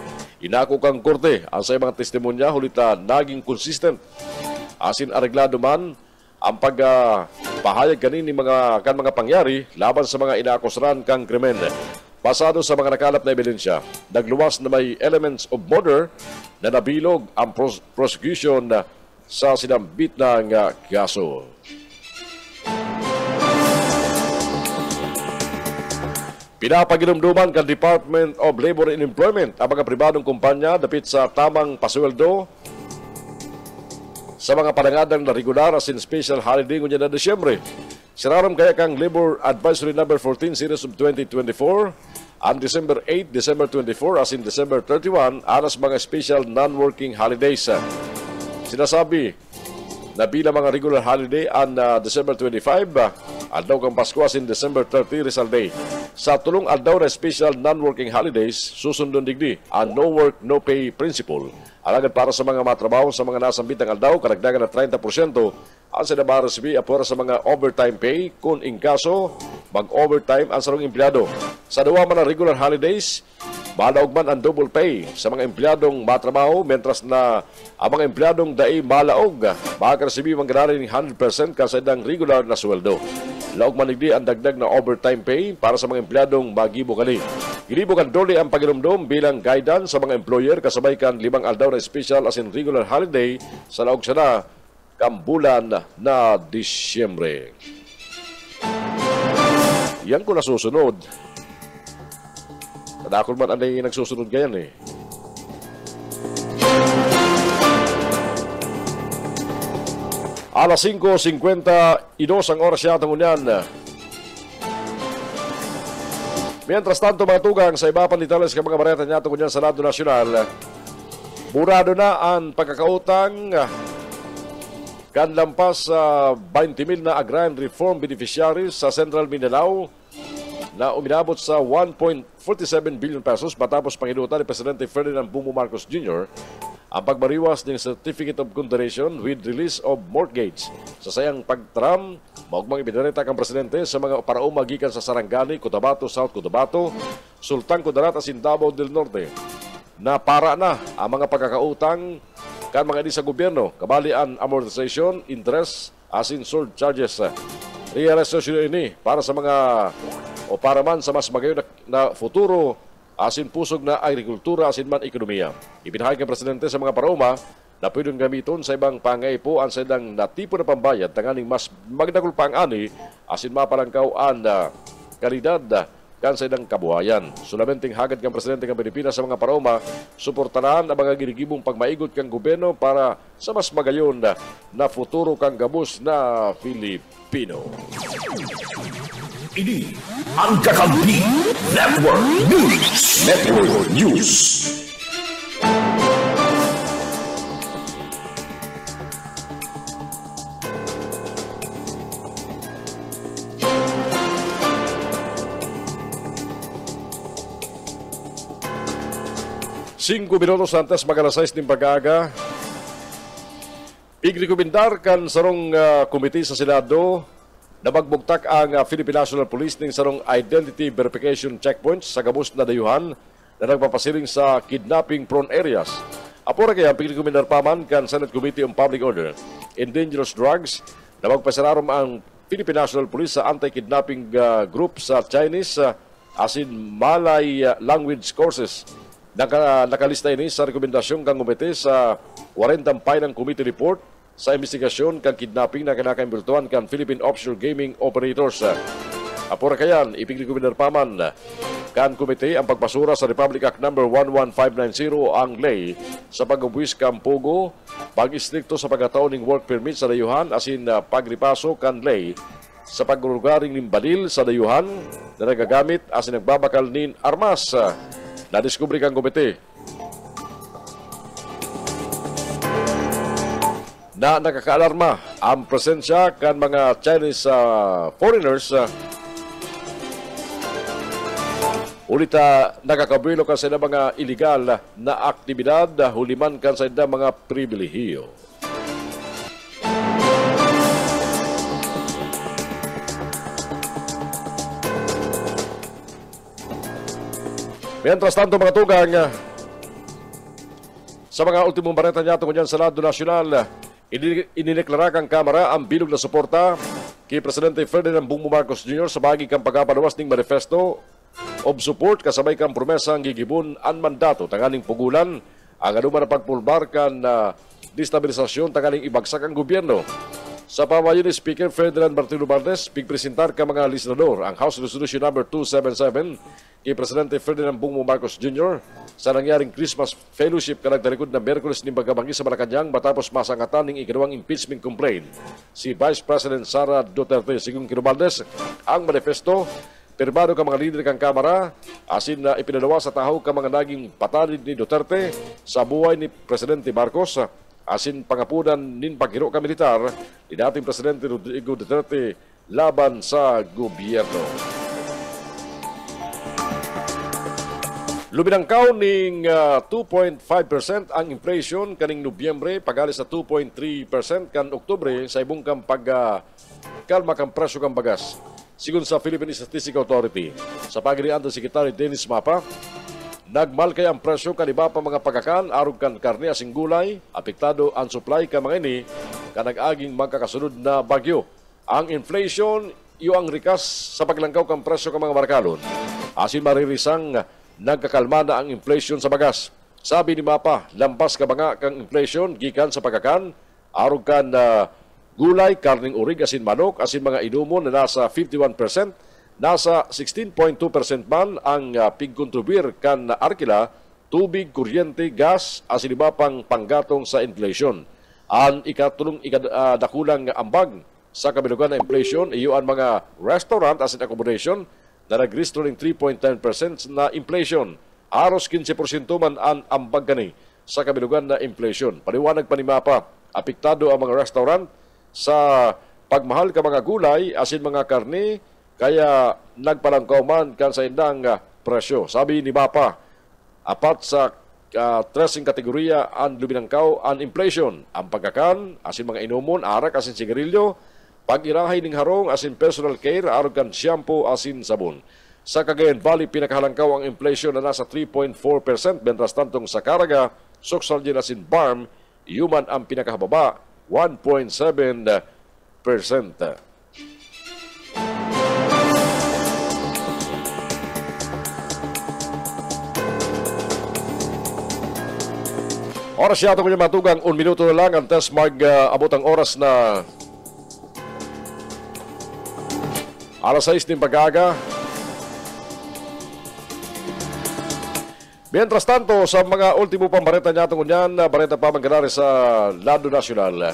Inako kang Korte ang sa mga testimonya hulita naging consistent. Asin areglado man ang pagpahayag kanini mga pangyari laban sa mga inaakusran kang krimen. Pasado sa mga nakalap na ebidensya, nagluwas na may elements of murder na nabilog ang prosecution sa sinambit ng kaso. Pinapaginumduman kan Department of Labor and Employment ang mga pribadong kumpanya dapit sa tamang pasweldo sa mga palangadang na regular as in special holiday ngunya na Desyembre. Siraram kaya kang Labor Advisory No. 14 Series of 2024 ang December 8, December 24 as in December 31 alas mga special non-working holidays. Sinasabi na bilang mga regular holiday ang December 25, aldaw kang Pasko as in December 30 Rizal Day. Sa tulong aldaw na special non-working holidays, susundon digdi ang no work, no pay principle. Alagad para sa mga matrabaho sa mga nasambit ng aldaw, karagdagan na 30% ang sinabarasibi apora sa mga overtime pay kung in kaso mag-overtime ang sarong empleyado. Sa duwa man na regular holidays, malaog man ang double pay sa mga empleyadong matrabaho mentras na ang mga empleyadong dai malaog makarasibi mang ganarin 100% kasaydang regular na sweldo. Laog manigdi ang dagdag na overtime pay para sa mga empleyadong magibo kali. Gilibo kan dole ang paginumdum bilang guidance sa mga employer kasabay kan 5 aldaw na special as in regular holiday sa laog sana kambulan na Disyembre. Yan ko nasusunod. Tadakol man anay nagsusunod ganyan eh. Alas 5:52 ang oras yata ngunyan. Mientras tanto mga tugang sa iba pang detalles ka mga bareta niya ngunyan sa Radyo Nasyonal, burado na ang pagkakautang kan lampas sa 20,000 na agrarian reform beneficiaries sa Central Mindanao na uminabot sa 1.47 billion pesos matapos panginutan ni Presidente Ferdinand Bongbong Marcos Jr. ang pagbariwas ng Certificate of Condonation with release of mortgage. Sa sayang pagtram, maugmang ibinarita kang Presidente sa mga paraong magikan sa Sarangani, Cotabato, South Cotabato, Sultan Kudarat at Davao del Norte na para na ang mga pagkakautang kan mga sa gobyerno, kabali ang amortization, interest, as in surcharges. Realization ini para sa mga o para man sa mas magayon na futuro asin pusog na agrikultura asin man ekonomiya. Ipinahayag ng Presidente sa mga parauma na pwedeng gamiton sa ibang pangaipo ang sedang natipo na pambayad tanganing mas magdagol pang ani asin mapalangkaw ang kalidad kan sa idang kabuhayan. Sulamenting hagad kang Presidente ng Pilipinas sa mga parauma, suportaran ang mga ginigibong pagmaigot kang gobyerno para sa mas magayon na futuro kang gabus na Filipino. Ini ang Kakampi Network News. Network News. Singko minutos antes mag-alas 6 ng pag-aga. Igrekomendar kan sarong komite sa Senado na magbugtak ang Philippine National Police ng sarong identity verification checkpoints sa gabos na dayuhan na nagpapasiling sa kidnapping-prone areas. Apora kaya ang igrekomendar paman kan Senate Committee on Public Order and Dangerous Drugs na magpasararom ang Philippine National Police sa anti-kidnapping group sa Chinese asin Malay language courses. Nakalista ini sa rekomendasyon kang komite sa 40 ng committee report sa investigasyon kang kidnapping na kinakaimbultuhan kang Philippine Offshore Gaming Operators. Apora kayan, ipigrekomendar paman kan komite ang pagpasura sa Republic Act No. 11590 ang lay sa pag-ubuwis kang pogo, pag-istrikto sa pagkataon ng work permit sa dayuhan asin pagripaso kan lay sa paglugaring ng badil sa dayuhan na nagagamit asin nagbabakal nin armas. Nadiskubre kang komite na nakakaalarma ang presensya kan mga Chinese foreigners ulit nakakabilo kan sa mga illegal na aktibidad huliman kan sa mga pribilehiyo. Mientras tanto mga tugang, sa mga ultimong bareta niya tungkol sa Senado Nacional, inineklara kang Kamara ang bilog na suporta kay Presidente Ferdinand Bongbong Marcos Jr. sa bahagi kang pagkapalawas ng manifesto of support kasabay kang promesa ang gigibon ang mandato tanganing pugulan ang anuman na pagpulbar kan destabilisasyon tanganing ibagsak ang gobyerno. Sa pamayon ni Speaker Ferdinand Martin Romualdez, pigpresentar ka mga lisenador ang House Resolution No. 277 kay Presidente Ferdinand Bongbong Marcos Jr. sa nangyaring Christmas Fellowship kanagtalikod na Miyerkules ni Bagabangi sa Malacanang matapos masangatan ng ikalawang impeachment complaint si Vice President Sara Duterte. Sigong Romualdez, ang manifesto pirmado ka mga lider kang Kamara asin na ipinalawa sa tahaw ka mga naging patalid ni Duterte sa buhay ni Presidente Marcos asin pangapunan nin paghiro ka militar ni dating Presidente Rodrigo Duterte laban sa gobyerno. Luminangkaw ning 2.5% ang inflation kaning Nobyembre pagali sa 2.3% kan Oktubre sa ibong kang pagkalma kang presyo kang bagas. Sigun sa Philippine Statistics Authority, sa pagilian ng Secretary Dennis Mapa, nagmalkay ang presyo kaniba pa mga pagkakan, arog kan karne asing gulay, apektado ang supply ka mga ini, kanag-aging magkakasunod na bagyo. Ang inflation, iyo ang rikas sa paglangkaw kang presyo ka mga markalon. Asin maririsang nagkakalma na ang inflation sa bagas. Sabi ni Mapa, lampas ka mga kang inflation, gikan sa pagkakan, arog kan gulay, karning urig, asin manok, asin mga inumon na nasa 51%, nasa 16.2% man ang pigkontribuyir kan arkila, tubig, kuryente, gas, asin iba pang panggatong sa inflation. Ang ikatulong dakulang ambag sa kabilugan na inflation, iyo ang mga restaurant asin accommodation na nag-registro ng 3.10% na inflation. Aros 15% man ang ambag gani sa kabilugan na inflation. Paliwanag pa ni Mapa, apektado ang mga restaurant sa pagmahal ka mga gulay, asin mga karne, kaya nagpalangkaw man kan sa indang presyo. Sabi ni Mapa, apat sa tracing kategorya ang luminangkaw ang inflation. Ang pagkakan, asin mga inumon, arak, asin sigarilyo, pag-irahay ng harong, asin personal care, arog kan shampoo, asin sabon. Sa Cagayan Valley, pinakahalangkaw ang inflation na nasa 3.4%, mentras tantong sa Caraga, Soxalgin, asin Barm, yuman ang pinakahababa, 1.7%. Oras yato ko niya matugang, 1 minuto na lang antes mag-abot ang oras na alas 6 ng pag-aga. Mientras tanto, sa mga ultimo pang bareta niya tungkol yan, bareta pa magkanari sa Lado Nacional.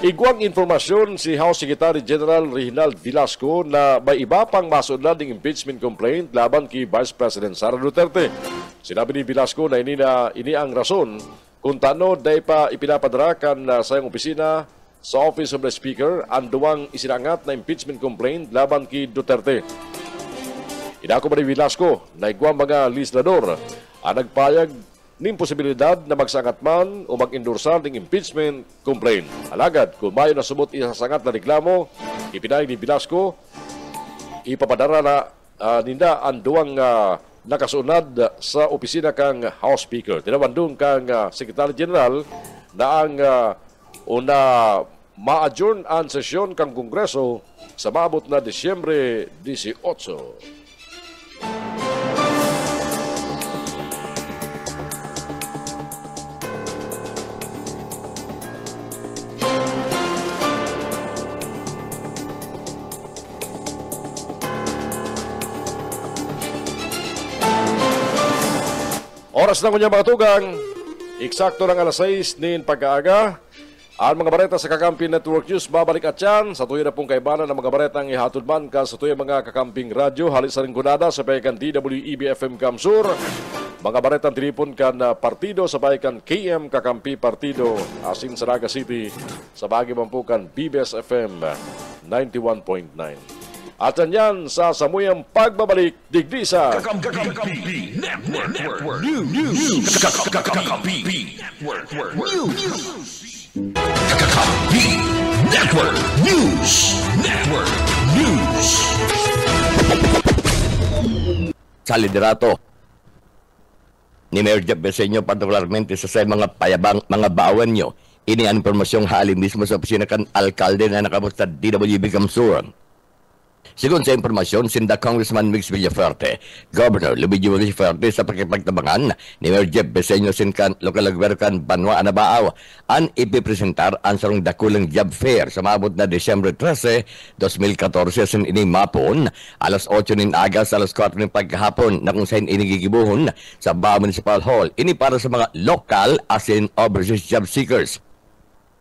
Igwang informasyon si House Secretary General Reginald Velasco na may iba pang masunod ng impeachment complaint laban kay Vice President Sara Duterte. Sinabi ni Velasco na ini ang rason kung tano day pa ipinapadara kan sa iyong opisina sa Office of the Speaker ang duwang isinangat na impeachment complaint laban kay Duterte. Inako ba ni Velasco na igwang mga legislador ang nagpayag ning posibilidad na magsangat man o mag-endorsa ng impeachment complaint. Alagad, kung mayo na sumot isasangat na reklamo, ipinayag ni Velasco, ipapadara na ninda ang duwang nakasunad sa opisina kang House Speaker. Tinawandong kang Secretary General na ang una ma-adjourn ang sesyon kang Kongreso sa maabot na Disyembre 18. Oras na kunya mga tugang, eksakto ng alas 6 nin pagkaaga. Ang mga bareta sa Kakampi Network News babalik at yan sa tuyo na pong kaibanan ng mga baretang ihatod man ka sa tuyo mga kakamping radyo halis sa ringkunada sa bayan DWEB-FM Kamsur. Mga baretang tilipon kan partido sa bayan KM Kakampi Partido asin sa Naga City sa bagay mampukan BBS-FM 91.9. At yan sa samuyang pagbabalik digdi sa Kakampi Network News. Kakampi Network News. Kakampi Network News. Sa liderato ni Mayor Jeff Beseño, partikularmente sa mga payabang mga baawan nyo, ini ang impormasyong hali mismo sa opisina kan alkalde na nakabot sa DWB Kamsur. Sigun sa impormasyon, sinda Congressman Mix Villaferte, Governor Luigi Villaferte sa pakipagtabangan ni Mayor Jeff Beseño sinkan lokal agwerkan Banwa Anabaaw ang ipipresentar ang sarong dakulang job fair sa maabot na Disyembre 13, 2014 sin ini mapon alas 8 nin agas alas 4 nin pagkahapon na kung saan inigigibuhon sa Bao Municipal Hall. Ini para sa mga local as in overseas job seekers.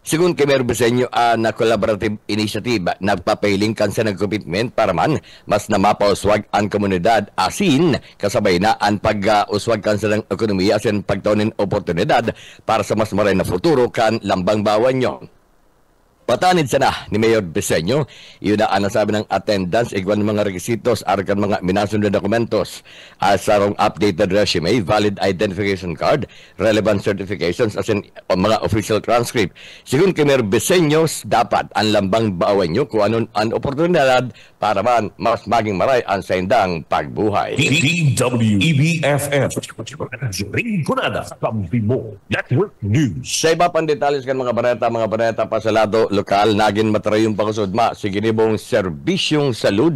Sigun kay Mayor Beseño na collaborative initiative, nagpapailing kan sa nag-commitment para man mas namapauswag ang komunidad asin kasabay na ang pag-uswag kan sa ng ekonomiya asin pagtaunin oportunidad para sa mas maray na futuro kan lambang bawan nyo. Patanid sana ni Mayor Beseño, yun na ang nasabi ng attendance, igwan mga requisitos, arkan mga minasunod na dokumentos, sarong updated resume, valid identification card, relevant certifications, as in mga official transcript. Sigun kay Mayor Beseño, dapat ang lambang baawan nyo kung anong ang oportunidad para man mas maging maray ang saindang pagbuhay. DWEB-FM Ringkunada Kakampi mo Network News. Sa iba pang detalles kan mga bareta pa sa lado lokal, naging matarayong pakusudma si ginibong serbisyong salud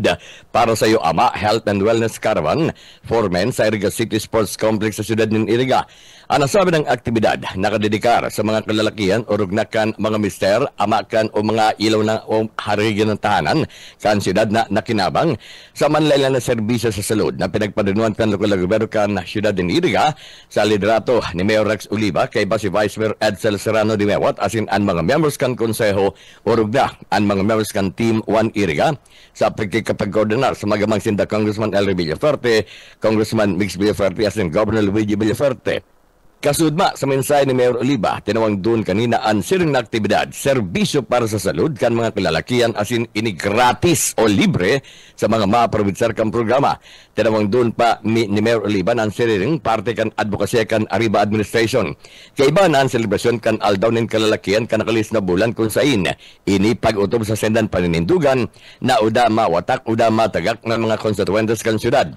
para sa iyo ama Health and Wellness Caravan for Men sa Iriga City Sports Complex sa siyudad ng Iriga. Ang nasabi ng aktibidad nakadedikar sa mga kalalakihan o rugnakan mga mister, amakan o mga ilaw na o harigan ng tahanan kan siyudad na nakinabang sa manlaylan na serbisyo sa salud na pinagpadinuan kan lokal gobyerno kan siyudad ng Iriga sa liderato ni Mayor Rex Oliva kay si Vice Mayor Edsel Serrano de Mewat asin ang mga members kan konseho o rugna ang mga members kan Team 1 Iriga sa pagkikapag-koordinar sa magamang sinda Congressman Elry Villaferte, Congressman Mix Villaferte asin Governor Luigi Villaferte. Kasudma sa mensahe ni Mayor Oliva, tinawang doon kanina ang siring na aktibidad, serbisyo para sa salud kan mga kalalakihan asin ini gratis o libre sa mga maprobinsar kang programa. Tinawang doon pa ni Mayor Oliva ang siring parte kan advokasya kan Arriba Administration. Kaiba na ang selebrasyon kan aldaw nin kalalakihan kan nakalis na bulan kung sain. Ini pag-utob sa sendan paninindugan na uda mawatak, uda matagak ng mga konstituentes kan syudad.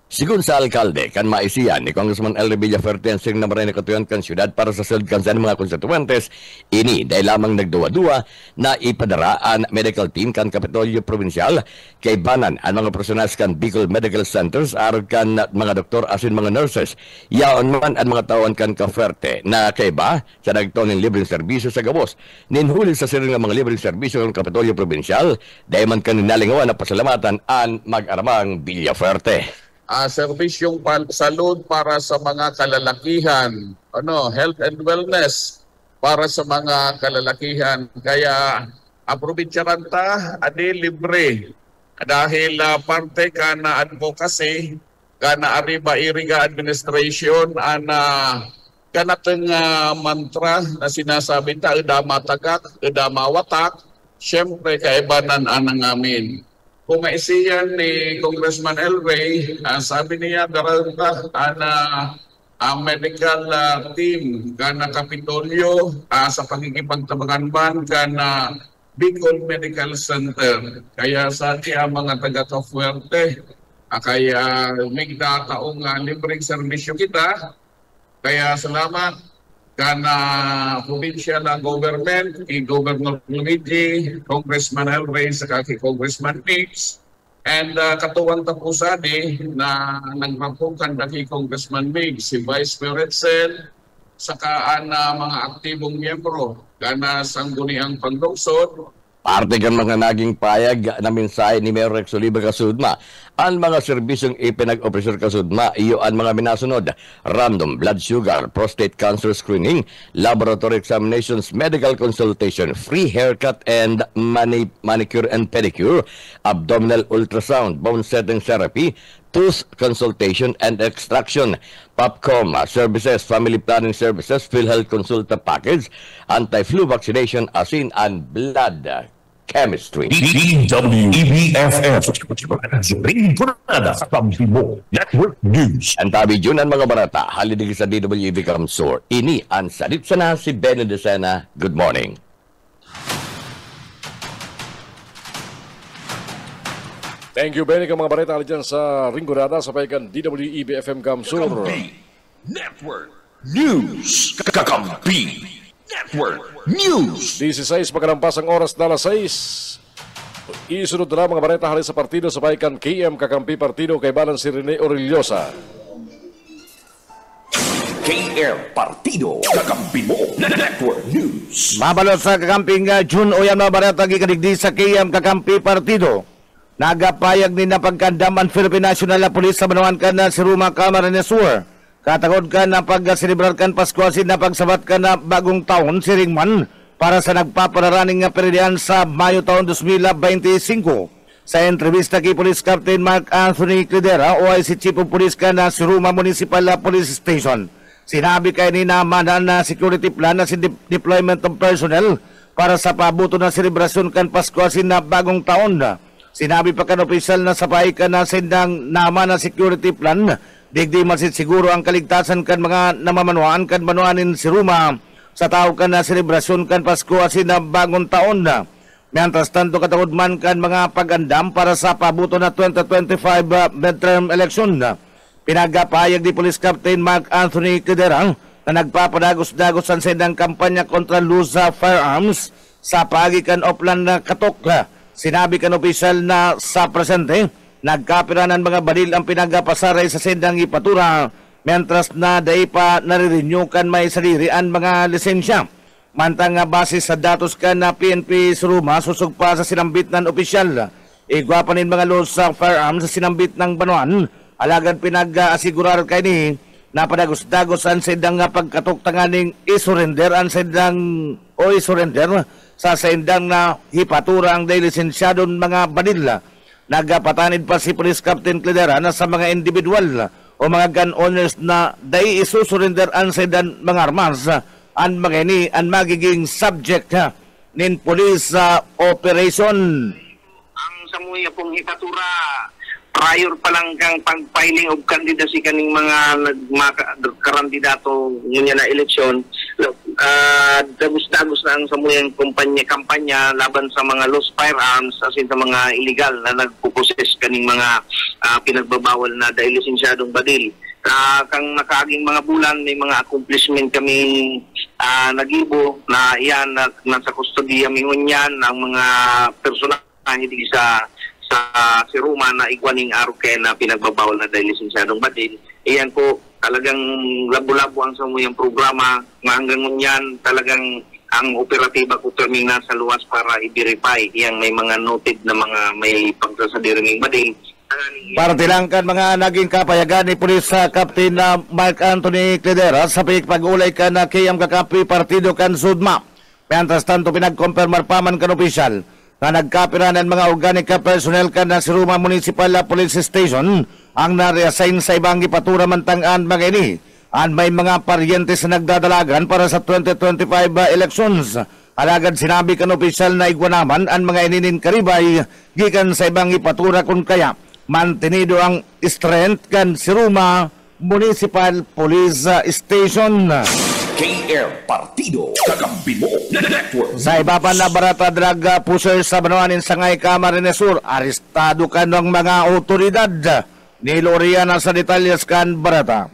Sigun sa alkalde, kan maisiyan ni Congressman Elry Villaferte ang siring na maray na katuyan kan syudad para sa salud kan sa mga konstituentes, ini dahil lamang nagduwa-duwa na ipadara ang medical team kan Kapitolyo Provincial kay banan ang mga personas kan Bicol Medical Centers aron kan mga doktor asin mga nurses. Yaon man ang mga tawan kan Kaferte na kaiba sa nagtaon ng libreng serbisyo sa gabos. Ninhuli sa siring ng mga libreng serbisyo kan Kapitolyo Provincial, dahil man kan ninalingawan na pasalamatan ang mag-aramang Villaferte. Serbisyong salud para sa mga kalalakihan, health and wellness para sa mga kalalakihan. Kaya aprobinsaranta adi libre dahil parte ka na advocacy ka na Arriba Iriga Administration ana kanateng mantra na sinasabi ta edama tagak edama watak syempre kaibanan anang amin. Kung maisiyan ni Congressman El Rey, sabi niya daranta ana ang medical team kana Kapitolyo sa pagkikipagtabangan ban kana Bicol Medical Center. Kaya sa ating mga taga-Cafuerte, kaya may taong libreng serbisyo kita. Kaya salamat kana provincial government, Governor Luigi, Congressman El Rey, sa kaki Congressman Mix, and katuwang tapusani na nagpapukan kaki Congressman Mix, si Vice Peretzel, saka mga aktibong miyembro kana sangguniang paglugsod. Parte kan mga naging payag na mensahe ni Mayor Rex Oliva Kasudma. Ang mga serbisyong ipinag-operasyon Kasudma, iyo ang mga minasunod: random blood sugar, prostate cancer screening, laboratory examinations, medical consultation, free haircut and manicure and pedicure, abdominal ultrasound, bone setting therapy, tooth consultation and extraction, POPCOM services, family planning services, PhilHealth Consulta package, anti-flu vaccination, asin, and blood chemistry. DWEBFF Ringbrada sa Kampibo Network News. Ang tabi dyan ang mga barata, halidig sa DWEB Kamsur. Ini ang salit sana si Benny Decena. Good morning. Thank you, Benny. Mga balita dyan sa Ringbrada sa paikan DWEB FM Kamsur. Kakampi Network News. Kakampi Network News. 16 pagkalampas ang oras na alas 6. Isunod na mga balita halin sa partido sa paikan KM Kakampi Partido kay Balan si Rene Orillosa. KM Partido Kakampi mo Network News. Mabalot sa kakamping June o yan mga balita gikanigdi sa KM Kakampi Partido. Nagapayag ni na pagkandam ang Philippine National Police sa Banawan ka na si Ruma Camarines Sur. Katagod ka na pag-celebrar kan Pasko asin na pagsabat ka na bagong taon si Ringman para sa nagpapararaning nga peredian sa Mayo taon 2025. Sa entrevista kay Police Captain Mark Anthony Credera o si Chief of Police ka na si Ruma Municipal Police Station. Sinabi kay ni Namanan na security plan na si deployment of personnel para sa pabuto na selebrasyon kan Pasko asin na bagong taon. Sinabi pa kan opisyal na sapay ka na sindang naman na security plan. Digdi masit siguro ang kaligtasan kan mga namamanuan kan manuanin si Ruma sa tao kan na selebrasyon kan Pasko asin na bagong taon na. Mientras tanto katagod man kan mga pagandam para sa pabuto na 2025 midterm election na. Pinagapayag ni Police Captain Mark Anthony Credera na nagpapadagos-dagos ang sindang kampanya kontra Lusa Firearms sa pagikan Oplan na katok. Sinabi kan opisyal na sa presente, nagkapiranan mga balil ang pinagapasaray sa sendang ipatura, mientras na day pa nare-renew kan may salirian mga lisensya. Mantang nga base sa datos kan na PNP Suruma, susug pa sa sinambit ng opisyal. Igwapanin mga laws sa firearms sa sinambit ng Banuan, alagad pinag-asigurar kay ni napadagos-dagos ang sendang nga pagkatuktanganing isurrender ang sendang o isurrender sa sendang na hipatura ang day lisensyadon mga balil. Nagapatanid pa si Police Captain Cledera na sa mga individual o mga gun owners na day isusurrender ang sedan mga armas ang mga ini ang magiging subject nin police operation. Ang samuya pong hipatura prior pa lang kang pag-filing of candidacy kaning mga kandidato ngunya na eleksyon, dagos-dagos na ang samuyang kampanya laban sa mga lost firearms asin sa mga illegal na nagpuposes kaning mga pinagbabawal na dahil lisensyadong badil. Kang nakaaging mga bulan may mga accomplishment kami nagibo na iyan na nasa kustodiya mingunyan ang mga personal hindi sa si Ruma na igwaning aruke na pinagbabawal na dahil lisensyadong badil. Iyan po talagang labo-labo ang samuyang programa nga hanggang ngunyan talagang ang operatiba ko nasa luwas para i-verify iyang may mga noted na mga may pagsasadiring badil Partilangkan mga naging kapayagan ni Pulis Captain Mark Anthony Cledera sa pag-ulay kan kayam kakampi partido kan Sudma. Mientras tanto pinagkumpirmar paman kan opisyal na nagkapiranan mga organic personnel kan na Siruma Municipal Police Station ang na-reassign sa ibang ipatura mantangan mga ini. An may mga paryentes na nagdadalagan para sa 2025 elections. Alagad sinabi kan opisyal na igwanaman ang mga ininin karibay gikan sa ibang ipatura kung kaya mantenido ang strength kan Siruma Municipal Police Station. KR Partido Kakampi mo Network. Sa iba pa na barata drug pusher sa Banawanin Sangay Camarines Sur, arestado kan ng mga otoridad. Ni Loriana sa detalyes kan barata.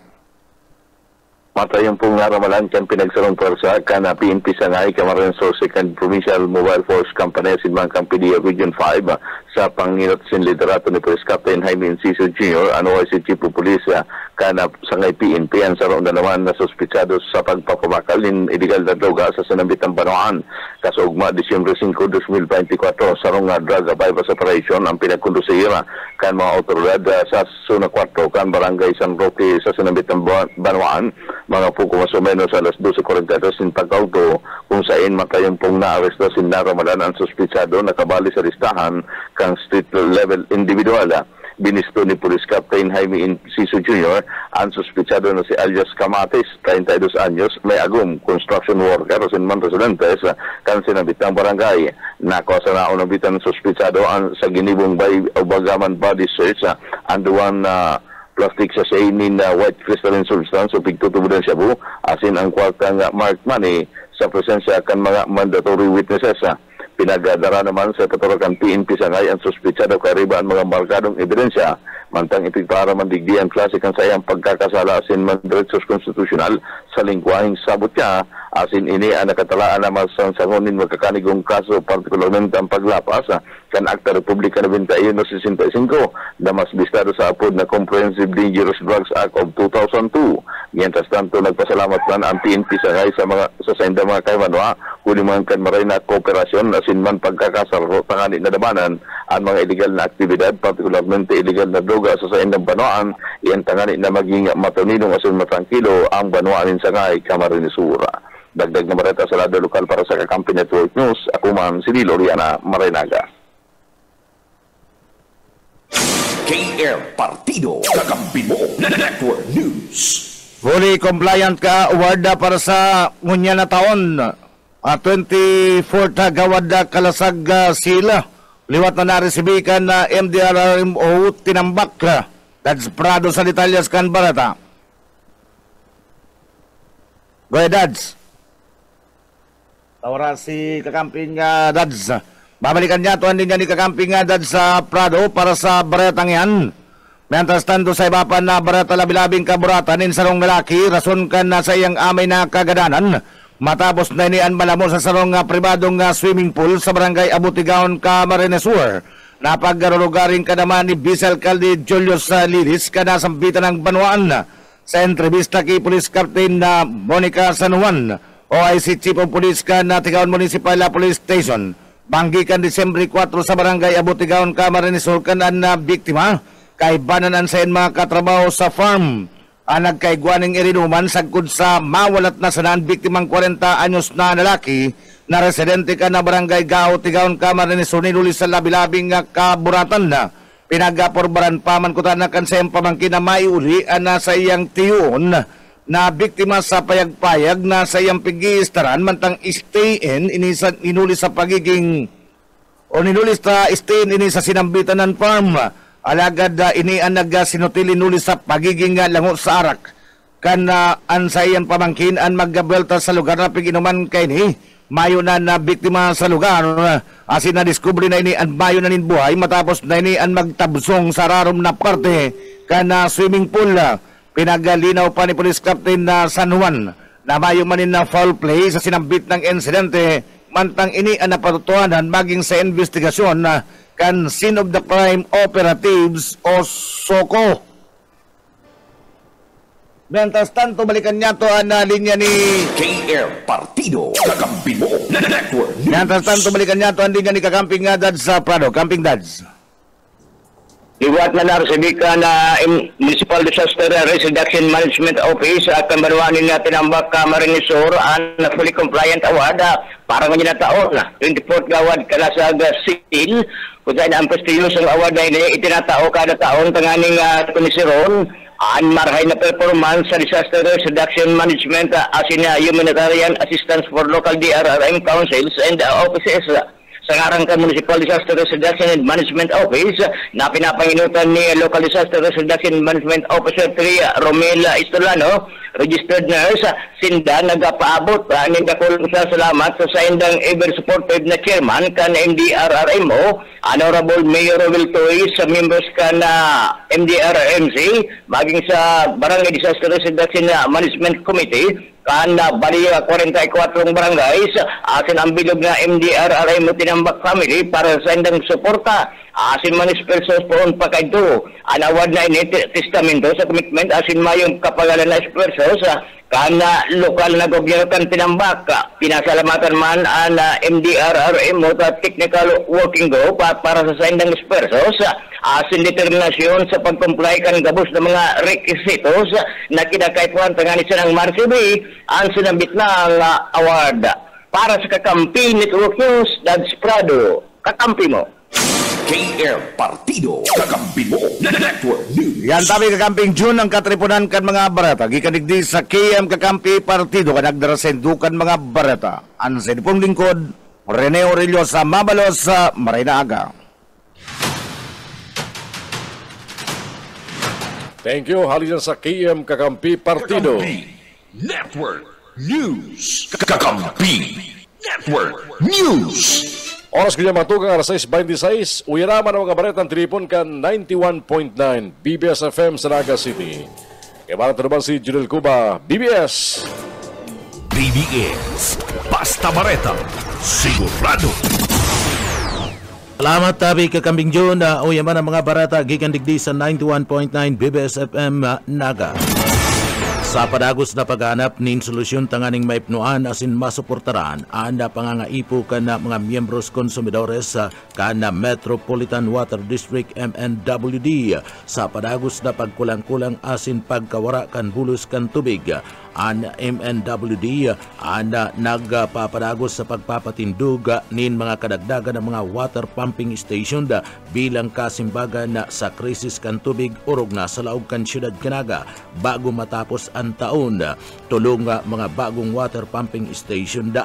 Matayong pong naramalan kan pinagsarong pwersa kan PNP Sangay Camarines Sur Second Provincial Mobile Force Company Sinbang Campidia Region 5 sa panginot sin liderato ni Police Captain Jaime Enciso Jr. ano ay si Chief of Police kan Sangay PNP ang sarong na naman na suspitsado sa pagpapabakal ng illegal na droga sa Sanambitang Banoan. Kasugma Disyembre 5, 2024 sarong drug bypass operation ang pinagkondusira kan mga otoridad sa Zona 4 kan Barangay San Roque sa Sanambitang Banoan mga puko mas o menos alas 12:42 sin pag-auto kung saan matayong pong naaresto sin naramalan ang suspitsado na kabali sa listahan kang street level individual. Binisto ni Police Captain Jaime Enciso Jr. ang suspitsado na si alias Camates, 32 anyos, may agum, construction worker o sinman residentes kan sinabitang barangay. Nako sa naunabitan ng suspitsado ang sa ginibong bagaman body search ang duwan plastic sa nin white crystalline substance o pigtutubo ng shabu asin ang kwartang marked money sa presensya kan mga mandatory witnesses. Pinagadara naman sa katurakan PNP Sangay ang suspitsado kariba ang mga markadong ebidensya mantang ipigpara mandigdi ang klase kan sayang pagkakasala asin man diretsos konstitusyonal sa lingwaheng sabot niya asin ini ang nakatalaan naman sa sangonin magkakanigong kaso partikularmente ang paglapas kan Akta Republika 91-65 na mas bistado sa apod na Comprehensive Dangerous Drugs Act of 2002. Mientras tanto nagpasalamat man ang PNP Sangay sa sainda mga kaymanwa kuni man kan maray na kooperasyon asin man pagkakasaro tangani na dabanan ang mga illegal na aktibidad partikularmente illegal na droga sa saindang Banoan iyan tangani na maging matuninong asin matrangkilo ang Banoanin Sangay Camarines Sur. Dagdag na bareta sa lado lokal para sa Kakampi Network News, ako man si Loriana Marinaga. KR Partido Kakampi mo Network News. Fully compliant ka award para sa ngunya na taon. 24th gawad kalasag sila. Liwat na naresibikan na MDRRMO tinambak. That's Prado sa detalyas kan barata. Go ahead, Dads. Tawara si kakamping Dads. Babalikan niya tuan din niya ni kakamping Dads sa Prado para sa baretang yan. Mientras tanto sa iba pa na bareta labilabing kaburatan in sarong lalaki rason kan na sa iyang amay na kagadanan. Matapos na inian malamo sa sarong pribadong swimming pool sa barangay Abutigaon, Camarines Sur. Napaggarulugaring ka naman ni Vice Alcalde Julius Liris kada sambitan ng Banuan. Sa entrevista kay Police Captain Monica San Juan, OIC Chief of Police ka na Tigaon Municipal Police Station. Banggikan Disyembre 4 sa barangay Abutigaon, Camarines Sur kanan na biktima kay bananan sa mga katrabaho sa farm. Nagkaigwaning irinuman sagkod sa mawalat na sanan biktimang 40 anyos na lalaki na residente ka na barangay Gao, Tigaon, Camarines Sur niluli sa labilabing kaburatan na. Pinagaporbaran paman ko tanakan sa iyang pamangkin na maiuli na sa iyang tiyon na biktima sa payag-payag na sa iyang pigiistaran mantang stay-in inuli sa pagiging o ninuli sa stay-in ini sa sinambitan ng farm. Alagad ini ang nagsinutili nuli sa pagiging lango sa arak. Kan an sa iyang pamangkin ang maggabelta sa lugar na piginuman kay ni. Mayo na biktima sa lugar. Asin na diskubre na ini ang mayo na nin buhay matapos na ini ang magtabsong sa rarom na parte kan swimming pool. Pinagalinaw pa ni Police Captain San Juan na mayo manin na foul play sa sinambit ng insidente mantang ini ang napatutuanan maging sa investigasyon kan scene of the crime operatives o SOCO. Mientras tanto, balikan niya to ang linya ni KR Partido Kakampi mo Network News. Mientras tanto, balikan niya to ang linya ni kakamping Dads sa Prado. Camping Dads. liwat na narsibik na Municipal Disaster Risk Reduction Management Office at kambanuanin natin ang Marinisur ang fully compliant award para ngayon na taon 24th gawad kalasag seal kung saan ang prestigious ang award na itinatao kada taon tanganing kunisiron ang marhay na performance sa Disaster Risk Reduction Management as in humanitarian assistance for local DRRM councils and offices sa ngarang ka Municipal Disaster Risk Reduction and Management Office na pinapanginutan ni Local Disaster Risk Reduction and Management Officer 3 Romel Istolano, registered nurse, sinda nagapaabot ng dakulang sa salamat sa saindang ever supportive na chairman kan MDRRMO, Honorable Mayor Wiltoy, sa members kan MDRRMC, maging sa Barangay Disaster Risk Reduction Management Committee, kan bali 44 barangays asin ang bilog na MDRRM tinambak family para sa indang suporta asin manis persos poon pa kaito ang award na testamento sa commitment asin mayong kapagalan na persos kan lokal na gobyerno kan tinambak pinasalamatan man ang MDRRM sa technical working group para sa indang persos asin determinasyon sa pag-comply kan gabos ng mga requisitos na kinakaipuan tangani sa ng Marcibi ang sinabit ng award para sa Kakampi Network News. Dads Prado, kakampi mo. KR Partido, kakampi mo. Network News. Yan tabi kakamping June ang katripunan kan mga barata. Gikanigdi sa KM Kakampi Partido kanagdarasendukan mga barata. Ang sinipong lingkod, Rene Aurelio sa Mabalos sa Marinaga. Thank you. Halina sa KM Kakampi Partido. Network News. Kakampi Network News. Oras kanya matugang alas 6:26. Uyaraman ang mga baretang tripon kan 91.9 BBS FM sa Naga City. Kaya parang naman si Junel Cuba, BBS. BBS. Basta Bareta. Sigurado. Salamat tabi kakambing June o yaman ang mga barata gikan digdi sa 91.9 BBS FM Naga. Sa padagos na paghanap nin solusyon tanganing maipnuan asin masuportaran anda pangangaipo ka na mga miyembros konsumidores sa kana Metropolitan Water District MNWD sa padagos na pagkulang-kulang asin pagkawara kan bulos kan tubig. Ang MNWD anda nagpapadagos sa pagpapatindug nin mga kadagdagan ng mga water pumping station bilang kasimbagan sa krisis kan tubig urog na sa laog kan siyudad Canaga bago matapos ang taon. Tulong mga bagong water pumping station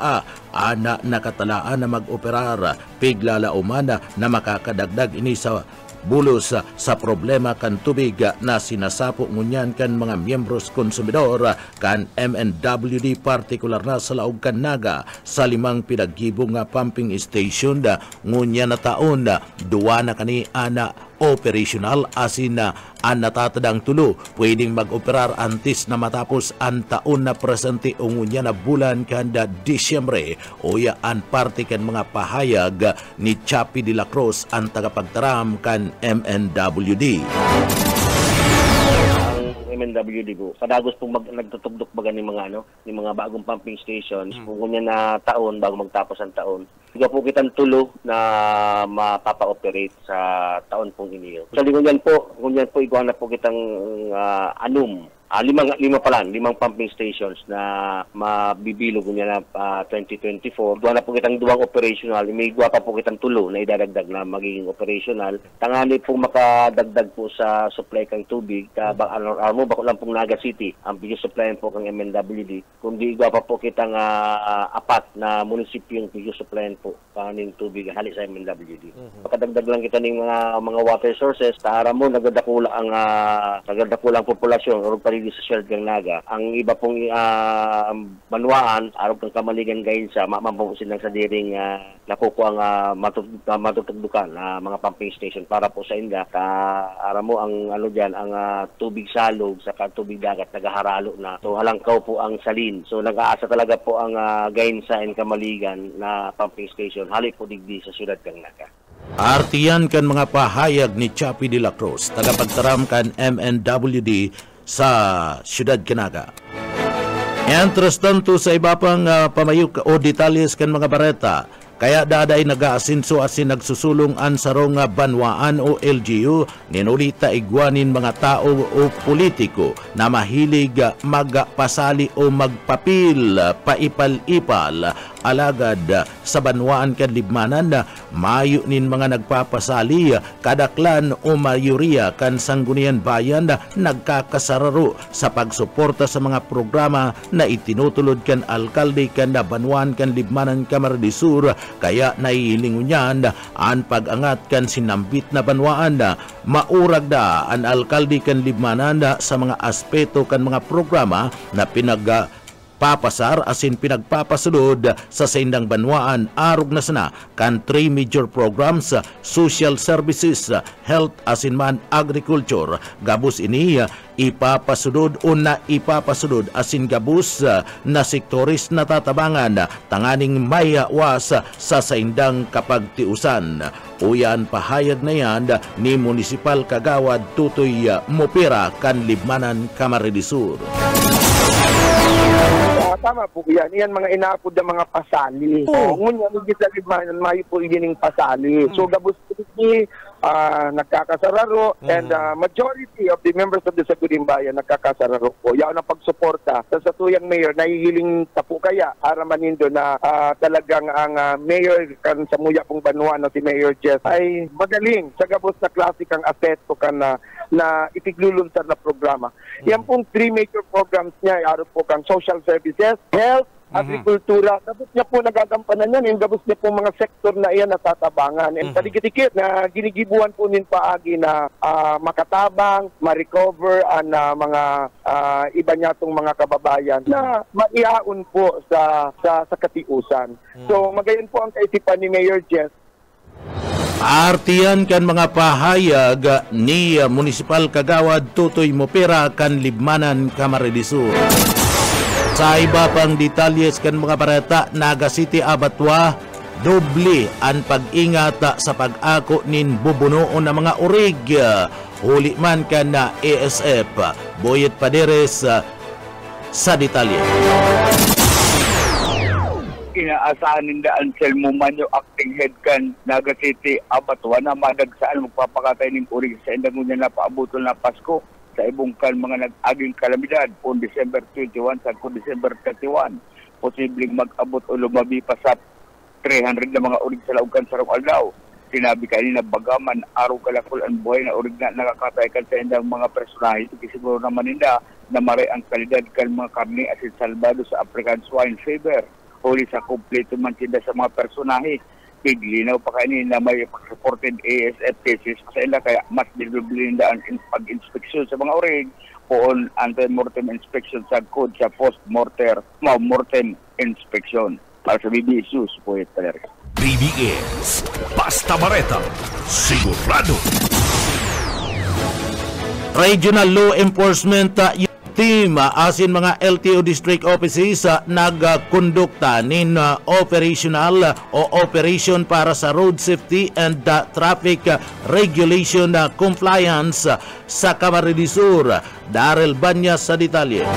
ana nakatalaan na mag-operar piglalauman na makakadagdag ini sa bulos sa problema kan tubig na sinasapo ngunyan kan mga miyembros konsumidor kan MNWD partikular na sa laog kan Naga sa 5 pinagibong pumping station ngunyan na taon duwa na kani ana operational asin na ang natatadang tulo pwedeng mag-operar antes na matapos ang taon na presente ungunya na bulan kanda Disyembre o yaan parte kan mga pahayag ni Chapi de la Cruz ang tagapagtaram kan MNWD. MNWD po. Kadagos pong nagtutugdok baga ni mga ni mga bagong pumping stations kung ganyan na taon bago magtapos ang taon. Iga po kitang tulo na mapapa-operate sa taon pong iniyo. Sa lingon po igawa na po kitang limang pumping stations na mabibilog niya na 2024. Duwa na po kitang duwang operational. May duwa pa po kitang tulo na idadagdag na magiging operational. Tangani po makadagdag po sa supply kang tubig. Bako lang pong Naga City ang pig-supply po kang MNWD. Kundi igwa pa po kitang apat na munisipyo yung pig-supply po kaning tubig hali sa MNWD. Makadagdag lang kita ng mga water sources. Taara mo nagadakulang populasyon o sa Siyudad ng Naga. Ang iba pong manuaan, araw kang kamaligan gayon sa mamampusin lang sa diring nakukuha ang matutugdukan na mga pumping station para po sa inda. Ara mo ang ang tubig salog sa tubig dagat nagaharalo na. So halangkaw po ang salin. So nag-aasa talaga po ang gayon sa kamaligan na pumping station. Hali po digdi sa Siyudad ng Naga. Artiyan kan mga pahayag ni Chapi de la Cruz, tagapagtaram kan MNWD sa Siyudad Canaga. Entras tanto sa iba pang pamayuk o detalles kan mga bareta, kaya daday nag-aasinso asin nagsusulong an sarong banwaan o LGU ninulita igwanin mga tao o politiko na mahilig magpasali o magpapil paipal-ipal alagad sa banwaan kan libmanan mayo nin mga nagpapasali kadaklan o mayoriya kan sanggunian bayan nagkakasararo sa pagsuporta sa mga programa na itinutulod kan alkalde kan banwaan kan libmanan Camarines Sur kaya naihilingon niyan ang pag-angat kan sinambit na banwaan maurag da ang alkalde kan libmanan sa mga aspeto kan mga programa na papasar asin pinagpapasulod sa saindang banwaan arog na sana kan 3 major programs, social services, health asin man agriculture. Gabus ini ipapasulod o na ipapasulod asin gabus na sektoris na tatabangan tanganing mayawas sa saindang kapagtiusan. Uyan pahayag na yan ni Municipal Kagawad Tutoy Mopera kan Libmanan Camarines Sur. Tama po yan. Yan mga inaapod na mga pasali. Ngunya, higit sa libmanan, may po igining pasali. So, gabos po nagkakasararo and majority of the members of the Saguding Bayan nagkakasararo po. Yan ang pagsuporta sa tuyang mayor. Nahihiling tapo kaya aramanindo na talagang ang mayor kan sa muya pong banwa na si Mayor Jess ay magaling sa gabos na klasikang aseto kan na itiglulunsad na programa. Yan pong 3 major programs niya, araw po kang social services, health, agrikultura. Gabos niya po nagagampanan yan. Yung gabos niya po mga sektor na iyan natatabangan. And paligid-ikit na ginigibuhan po nin paagi na makatabang, ma-recover ang mga iba niya itong mga kababayan na maiaon po sa katiusan. So magayon po ang kaisipan ni Mayor Jess. Artiyan kan mga pahayag ni Municipal Kagawad Tutoy Mopera kan Libmanan Camarines Sur. Sa iba pang detalyes kan mga barata, Naga City Abatwa, doble ang pag-ingat sa pag-ako nin bubunoon ng mga urig. Huli man kan na ASF. Boyet Paderes sa detalye. Inaasahan ninda Anselmo Manyo acting head kan Naga City Abatwa na madagsaan magpapakatay ng urig sa indangunya na paabutol na Pasko sa ibungkan mga nag-aging kalamidad on December 21 sa December 31. Posibleng mag-abot o lumabi pa sa 300 na mga urig sa laugan sa rong aldaw. Sinabi kanina bagaman araw kalakul ang buhay na urig na nakakatay kan sa indang mga personahe. Siguro naman ninda na maray ang kalidad kan mga karne asin salbado sa African swine fever. Huli sa kompleto man sila sa mga personahe. Tiglinaw pa kayo na may supported ASF cases sa ila kaya mas dilublin ang pag-inspeksyon sa mga orig o anti-mortem inspection sa code sa post-mortem inspection. Para sa BBS, Poet Palerga. BBS, Basta Bareta, sigurado. Regional Law Enforcement Team asin mga LTO district offices nagkondukta nin operational o operation para sa road safety and traffic regulation compliance sa Camarines Sur. Darrell Banyas sa detalye.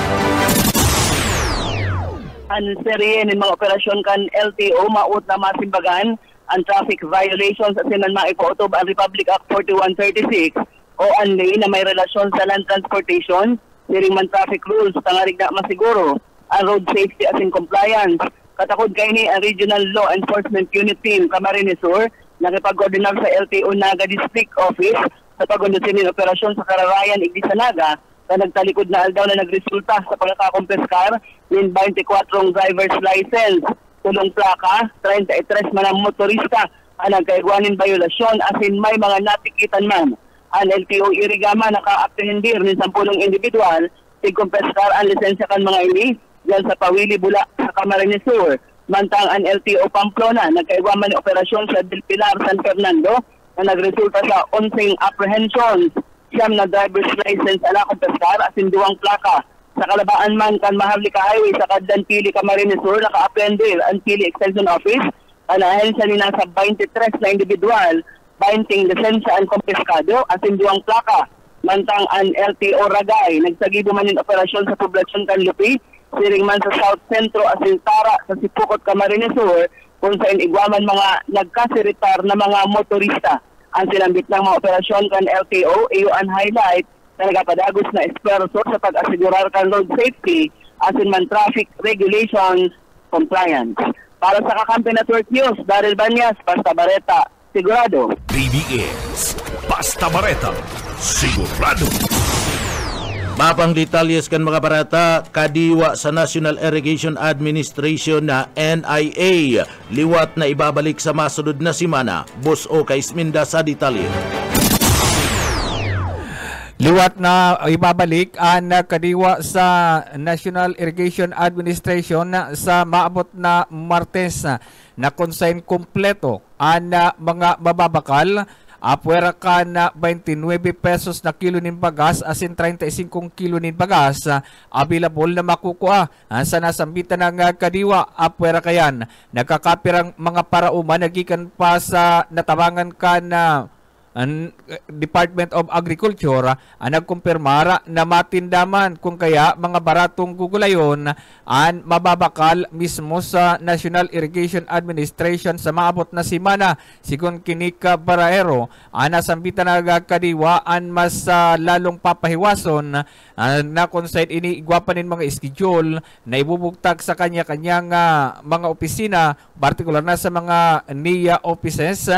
Ang serye ng mga operasyon kan LTO maut na masimbagan ang traffic violations at sinan maipotob ang Republic Act 4136 o anli na may relasyon sa land transportation, siring man traffic rules, tangarig na masiguro ang road safety as in compliance. Katakod kay ni ang Regional Law Enforcement Unit Team Camarines Sur nakipag-coordinar sa LTO Naga District Office sa pag-conductin ng operasyon sa Kararayan, Igdi sa Naga na nagtalikod na aldaw na nagresulta sa pagkakakompeskar ng 24 driver's license, tulong plaka, 33 man ang motorista ang nagkaigwanin violasyon asin may mga natikitan man. Ang LTO Irigama naka-apprehendir ng 10 individual tigkompeskar ang lisensya kan mga ini diyan sa Pawili Bula sa Camarines Sur. Mantang ang LTO Pamplona nagkaigwaman ng operasyon sa Del Pilar, San Fernando na nagresulta sa 11 apprehensions. Siyam na driver's license ala kompeskar asin 2 plaka. Sa kalabaan man kan Maharlika Highway sa Kaddan Pili Camarines Sur naka-apprehendir ang Pili Extension Office ang ahensya ni nasa 23 na individual 20 lisensya ang kompeskado asin 2 plaka. Mantang ang LTO Ragay nagsagibo man in operasyon sa poblasyon kan Lupi, siring man sa South Centro asin Tara sa Sipukot Camarines Sur kung saan igwaman mga nagkasiritar na mga motorista. Ang sinambit ng mga operasyon kan LTO, iyo ang highlight na nagapadagos na esforso sa pag-asigurar kan road safety asin man traffic regulations compliance. Para sa Kakampi Network News, Daryl Banyas, Basta Bareta, Sigurado. BBS, Basta Bareta, Sigurado. Mapang detalyes kan mga barata, kadiwa sa National Irrigation Administration na NIA, liwat na ibabalik sa masunod na simana. Boss O. Kaisminda sa detalye. Liwat na ibabalik ang kadiwa sa National Irrigation Administration sa maabot na Martes na konsain kompleto ang mga mababakal. Apwera ka na 29 pesos na kilo nin bagas asin 35 kilo nin bagas available na makukuha sa nasambitan ng kadiwa. Apwera kayan nagkakapirang mga parauman nagikan pa sa natabangan ka na Department of Agriculture nagkumpirmara na matindaman kung kaya mga baratong gugulayon ang mababakal mismo sa National Irrigation Administration sa maabot na simana. Sigon Kinika Baraero, nasambitan na kadiwa ang mas lalong papahiwason na kung saan iniigwapanin mga schedule na ibubugtag sa kanya-kanyang mga opisina, partikular na sa mga NIA offices,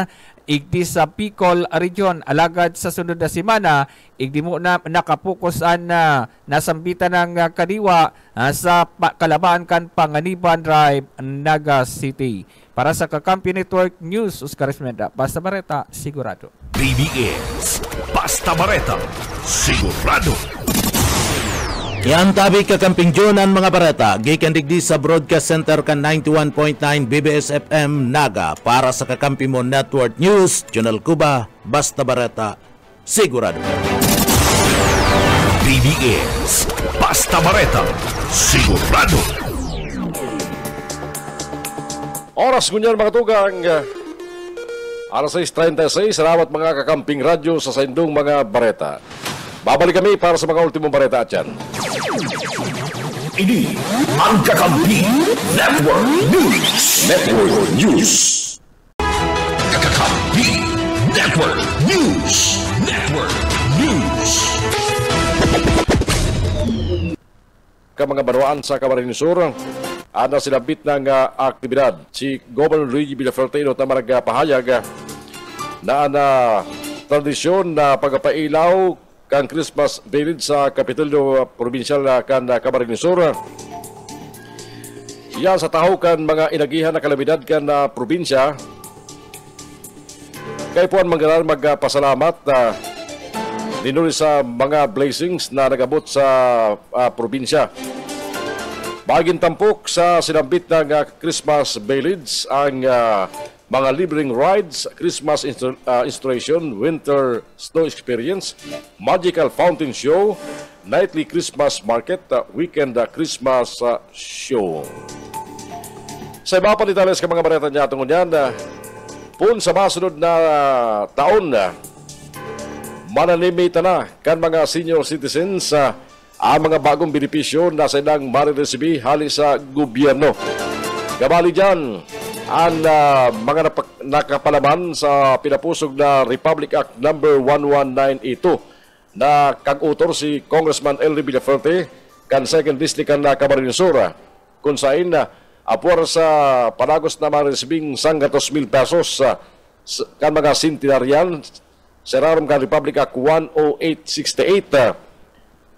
igdi sa Bicol Region. Alagad sa sunod na simana, igdi mo na nakapukusan na nasambitan ng kadiwa sa kalabaan kan Panganiban Drive, Naga City. Para sa Kakampi Network News, Oscar Esmenda, Basta Bareta, Sigurado. BBS, Basta Bareta, Sigurado. Yan tabi Kakamping Jonan mga barata, gikan digdi sa Broadcast Center kan 91.9 BBS FM Naga. Para sa Kakampi mo Network News, Jonal Cuba, Basta Bareta, Sigurado. BBS, Basta Bareta, Sigurado. Oras ngunyan mga tugang. Alas 6:36, salamat mga Kakamping Radyo sa saindong mga bareta. Babalik kami para sa mga ultimong bareta at yan. Ini ang Kakampi Network News. Network News. Kakampi Network News. Network News. Mga banwaan sa Camarines Sur, ana sinabit ng aktibidad si Governor Luigi Villafuerte na maragpahayag na tradisyon na pagpailaw kang Christmas Village sa Kapitolyo Provincial kan Camarines Sur. Yan sa taho kan mga inagihan na kalamidad kan probinsya. Kay puan manggalan magpasalamat dinuli sa mga blessings na nagabot sa probinsya. Baging tampok sa sinambit ng Christmas Village ang mga libreng rides, Christmas installation, winter snow experience, magical fountain show, nightly Christmas market, weekend Christmas show. Sa iba pa detalles ka mga bareta niya tungkol yan, pun sa masunod na taon, mananimita na kan mga senior citizens ang mga bagong benepisyo na sa ilang marireceive hali sa gobyerno. Gabali dyan ang mga nakapalaman sa pinapusog na Republic Act No. 1192 na kag-utor si Congressman Elry Villafuerte kan 2nd District kan Camarines Sur, kung saan apor sa panagos na marirecibing 100,000 pesos kan mga centenarian serarom kan Republic Act 10868.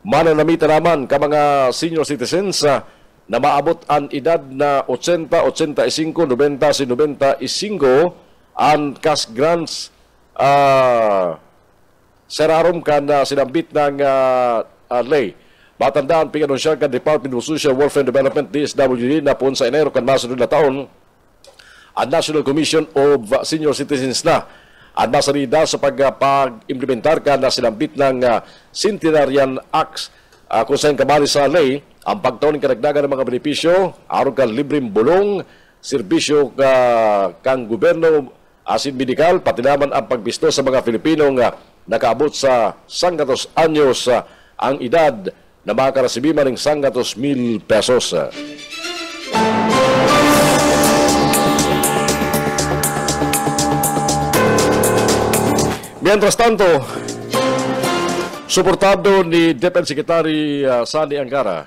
Mananamita naman ka mga senior citizens na maabot ang edad na 80, 85, 90, 95 ang cash grants serarom kan sinambit ng lay. Matandaan pinanunsyal kan Department of Social Welfare and Development DSWD na pun sa Enero kan masunod na taon ang National Commission of Senior Citizens na ang nasarida sa pag-implementar ka na sinambit ng Centenarian Acts kung saan kabali sa lay ang pagtaon ng karagdagan ng mga benepisyo, aron ka libreng bulong, serbisyo kang gobyerno, asin medikal, pati naman ang pagbisto sa mga Filipinong nakaabot sa 100 anyos ang edad na makarasibi man ng 100,000 pesos. Mientras tanto, suportado ni DepEd Secretary Sani Angara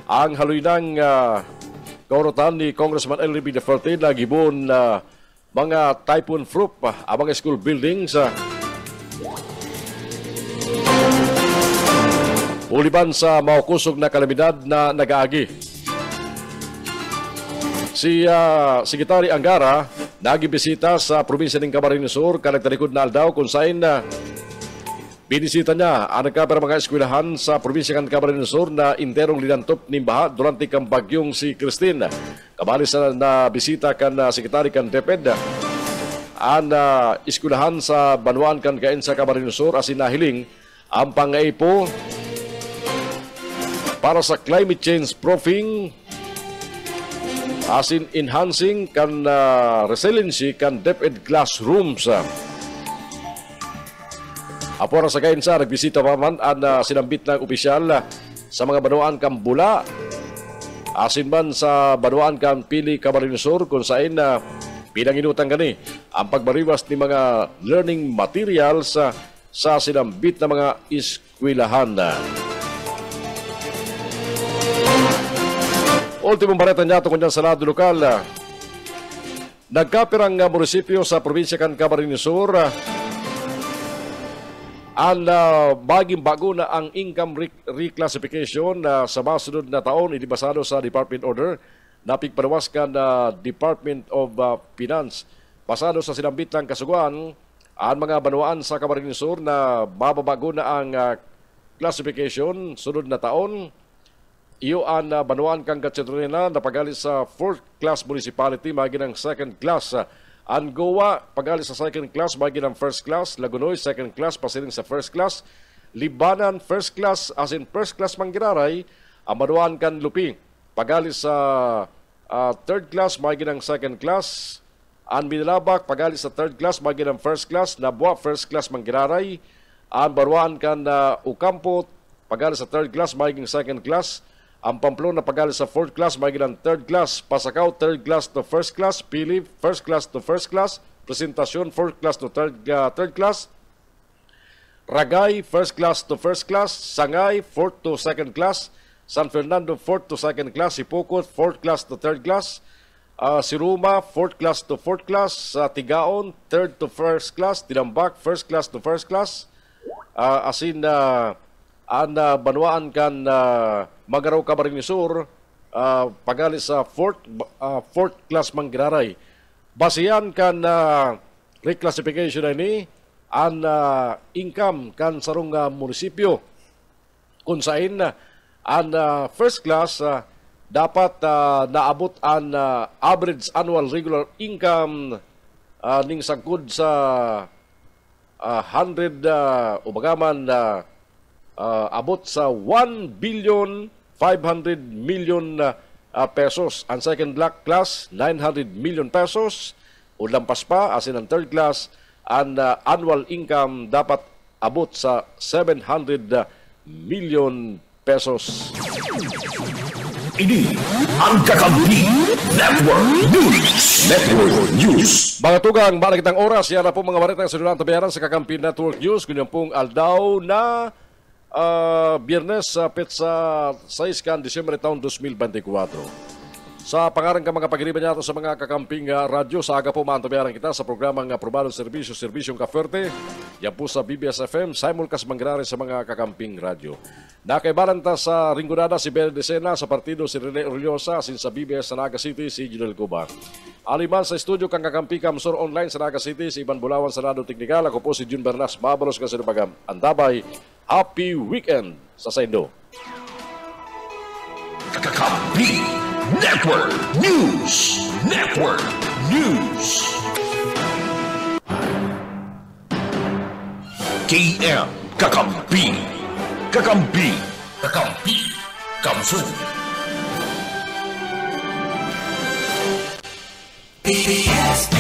ang haluinang kaurotan ni Congressman Elby Deferte na gibon mga typhoon-proof ang mga school buildings uliban sa maukusog na kalamidad na nag-aagi. Si Secretary Angara nagibisita sa probinsya ng Camarines Sur kanagtalikod na aldaw kung saan binisita niya ang nagkapera mga eskwelahan sa probinsya ng Camarines Sur na interong linantop ng baha durante kang bagyong si Christine. Kabali sa na bisita kan Secretary kan DepEd ang eskwelahan sa Banuan kan kain sa Camarines Sur asin nahiling ang pangaipo para sa climate change proofing asin enhancing kan resiliency kan DepEd classrooms. Apora sa kain sa nagbisita pa man ang sinambit ng opisyal sa mga Banuan kan Bula asin man sa Banuan kan Pili Camarines Sur kung saan pinanginutang gani ang pagbariwas ni mga learning materials sa sinambit na mga eskwelahan. Ultimong bareta niya ito kunyang Senado lokal. Nagkapirang munisipyo sa probinsya kan Camarines Sur ang baging bago na ang income reclassification sa masunod na taon inibasado sa Department Order na pigpanawas kan Department of Finance. Pasado sa sinambit ng kasuguan ang mga Banuan sa Camarines Sur na mababago na ang classification sunod na taon. Iyo ang Banuan kang Gatchedrena na pagalis sa 4th class municipality magi ng 2nd class. Ang Goa pagalis sa 2nd class magi ng 1st class. Lagunoy 2nd class pasiling sa 1st class. Libanan 1st class as in 1st class Mangginaray. Ang Banuan kan Lupi pagalis sa 3rd class magi ng 2nd class. Ang Minalabak pagalis sa 3rd class magi ng 1st class. Nabua 1st class Mangginaray. Ang Banuan kan Ocampo pagalis sa 3rd class magi ng 2nd class. Ang Pamplona pagalis sa 4th class magi ng 3rd class. Pasakaw 3rd class to 1st class. Pili 1st class to 1st class. Presentasyon 4th class to 3rd class. Ragay 1st class to 1st class. Sangay 4th to 2nd class. San Fernando 4th to 2nd class. Sipukot 4th class to 3rd class. Siruma 4th class to 4th class. Tigaon 3rd to 1st class. Tinambak 1st class to 1st class. Asin ang Banuan kan Magaraw Camarines Sur pagalis sa 4th class Mangginaray. Basihan kan reclassification ini ang income kan sarong munisipyo kung saan ang first class dapat naabot ang average annual regular income ning sagkod sa 100 ubagaman abot sa 1 billion 500 million pesos. Ang second class 900 million pesos. O lampas pa asin ang third class ang annual income dapat abot sa 700 million pesos. Ini ang Kakampi Network News. Mga tugang, malagitang oras. Yan na po mga baritang sinulang tabayaran sa Kakampi Network News. Ganyan pong aldaw na Biyernes sa petsa 6 kan Disyembre taon 2024. Sa pangarang ka mga pagiriban nato sa mga kakamping radyo, sa aga po maantabayaran kita sa programang Aprobadong Serbisyo, Serbisyong Kaferte. Yan po sa BBS FM, simulcast manggari sa mga kakamping radyo. Nakaibalan ta sa Rinconada si Bel Decena, sa partido si Rene Orliosa, sin sa BBS sa Naga City si Junel Cuba. Aliman sa studio kang kakampi Kamsor Online sa Naga City, si Iban Bulawan sa Rado Teknikal. Ako po si Jun Bernas, Babalos ka sa Nupagam. Antabay, happy weekend sa Saindo. Kakampi Network News. KM Kakampi. Kamsur. PBS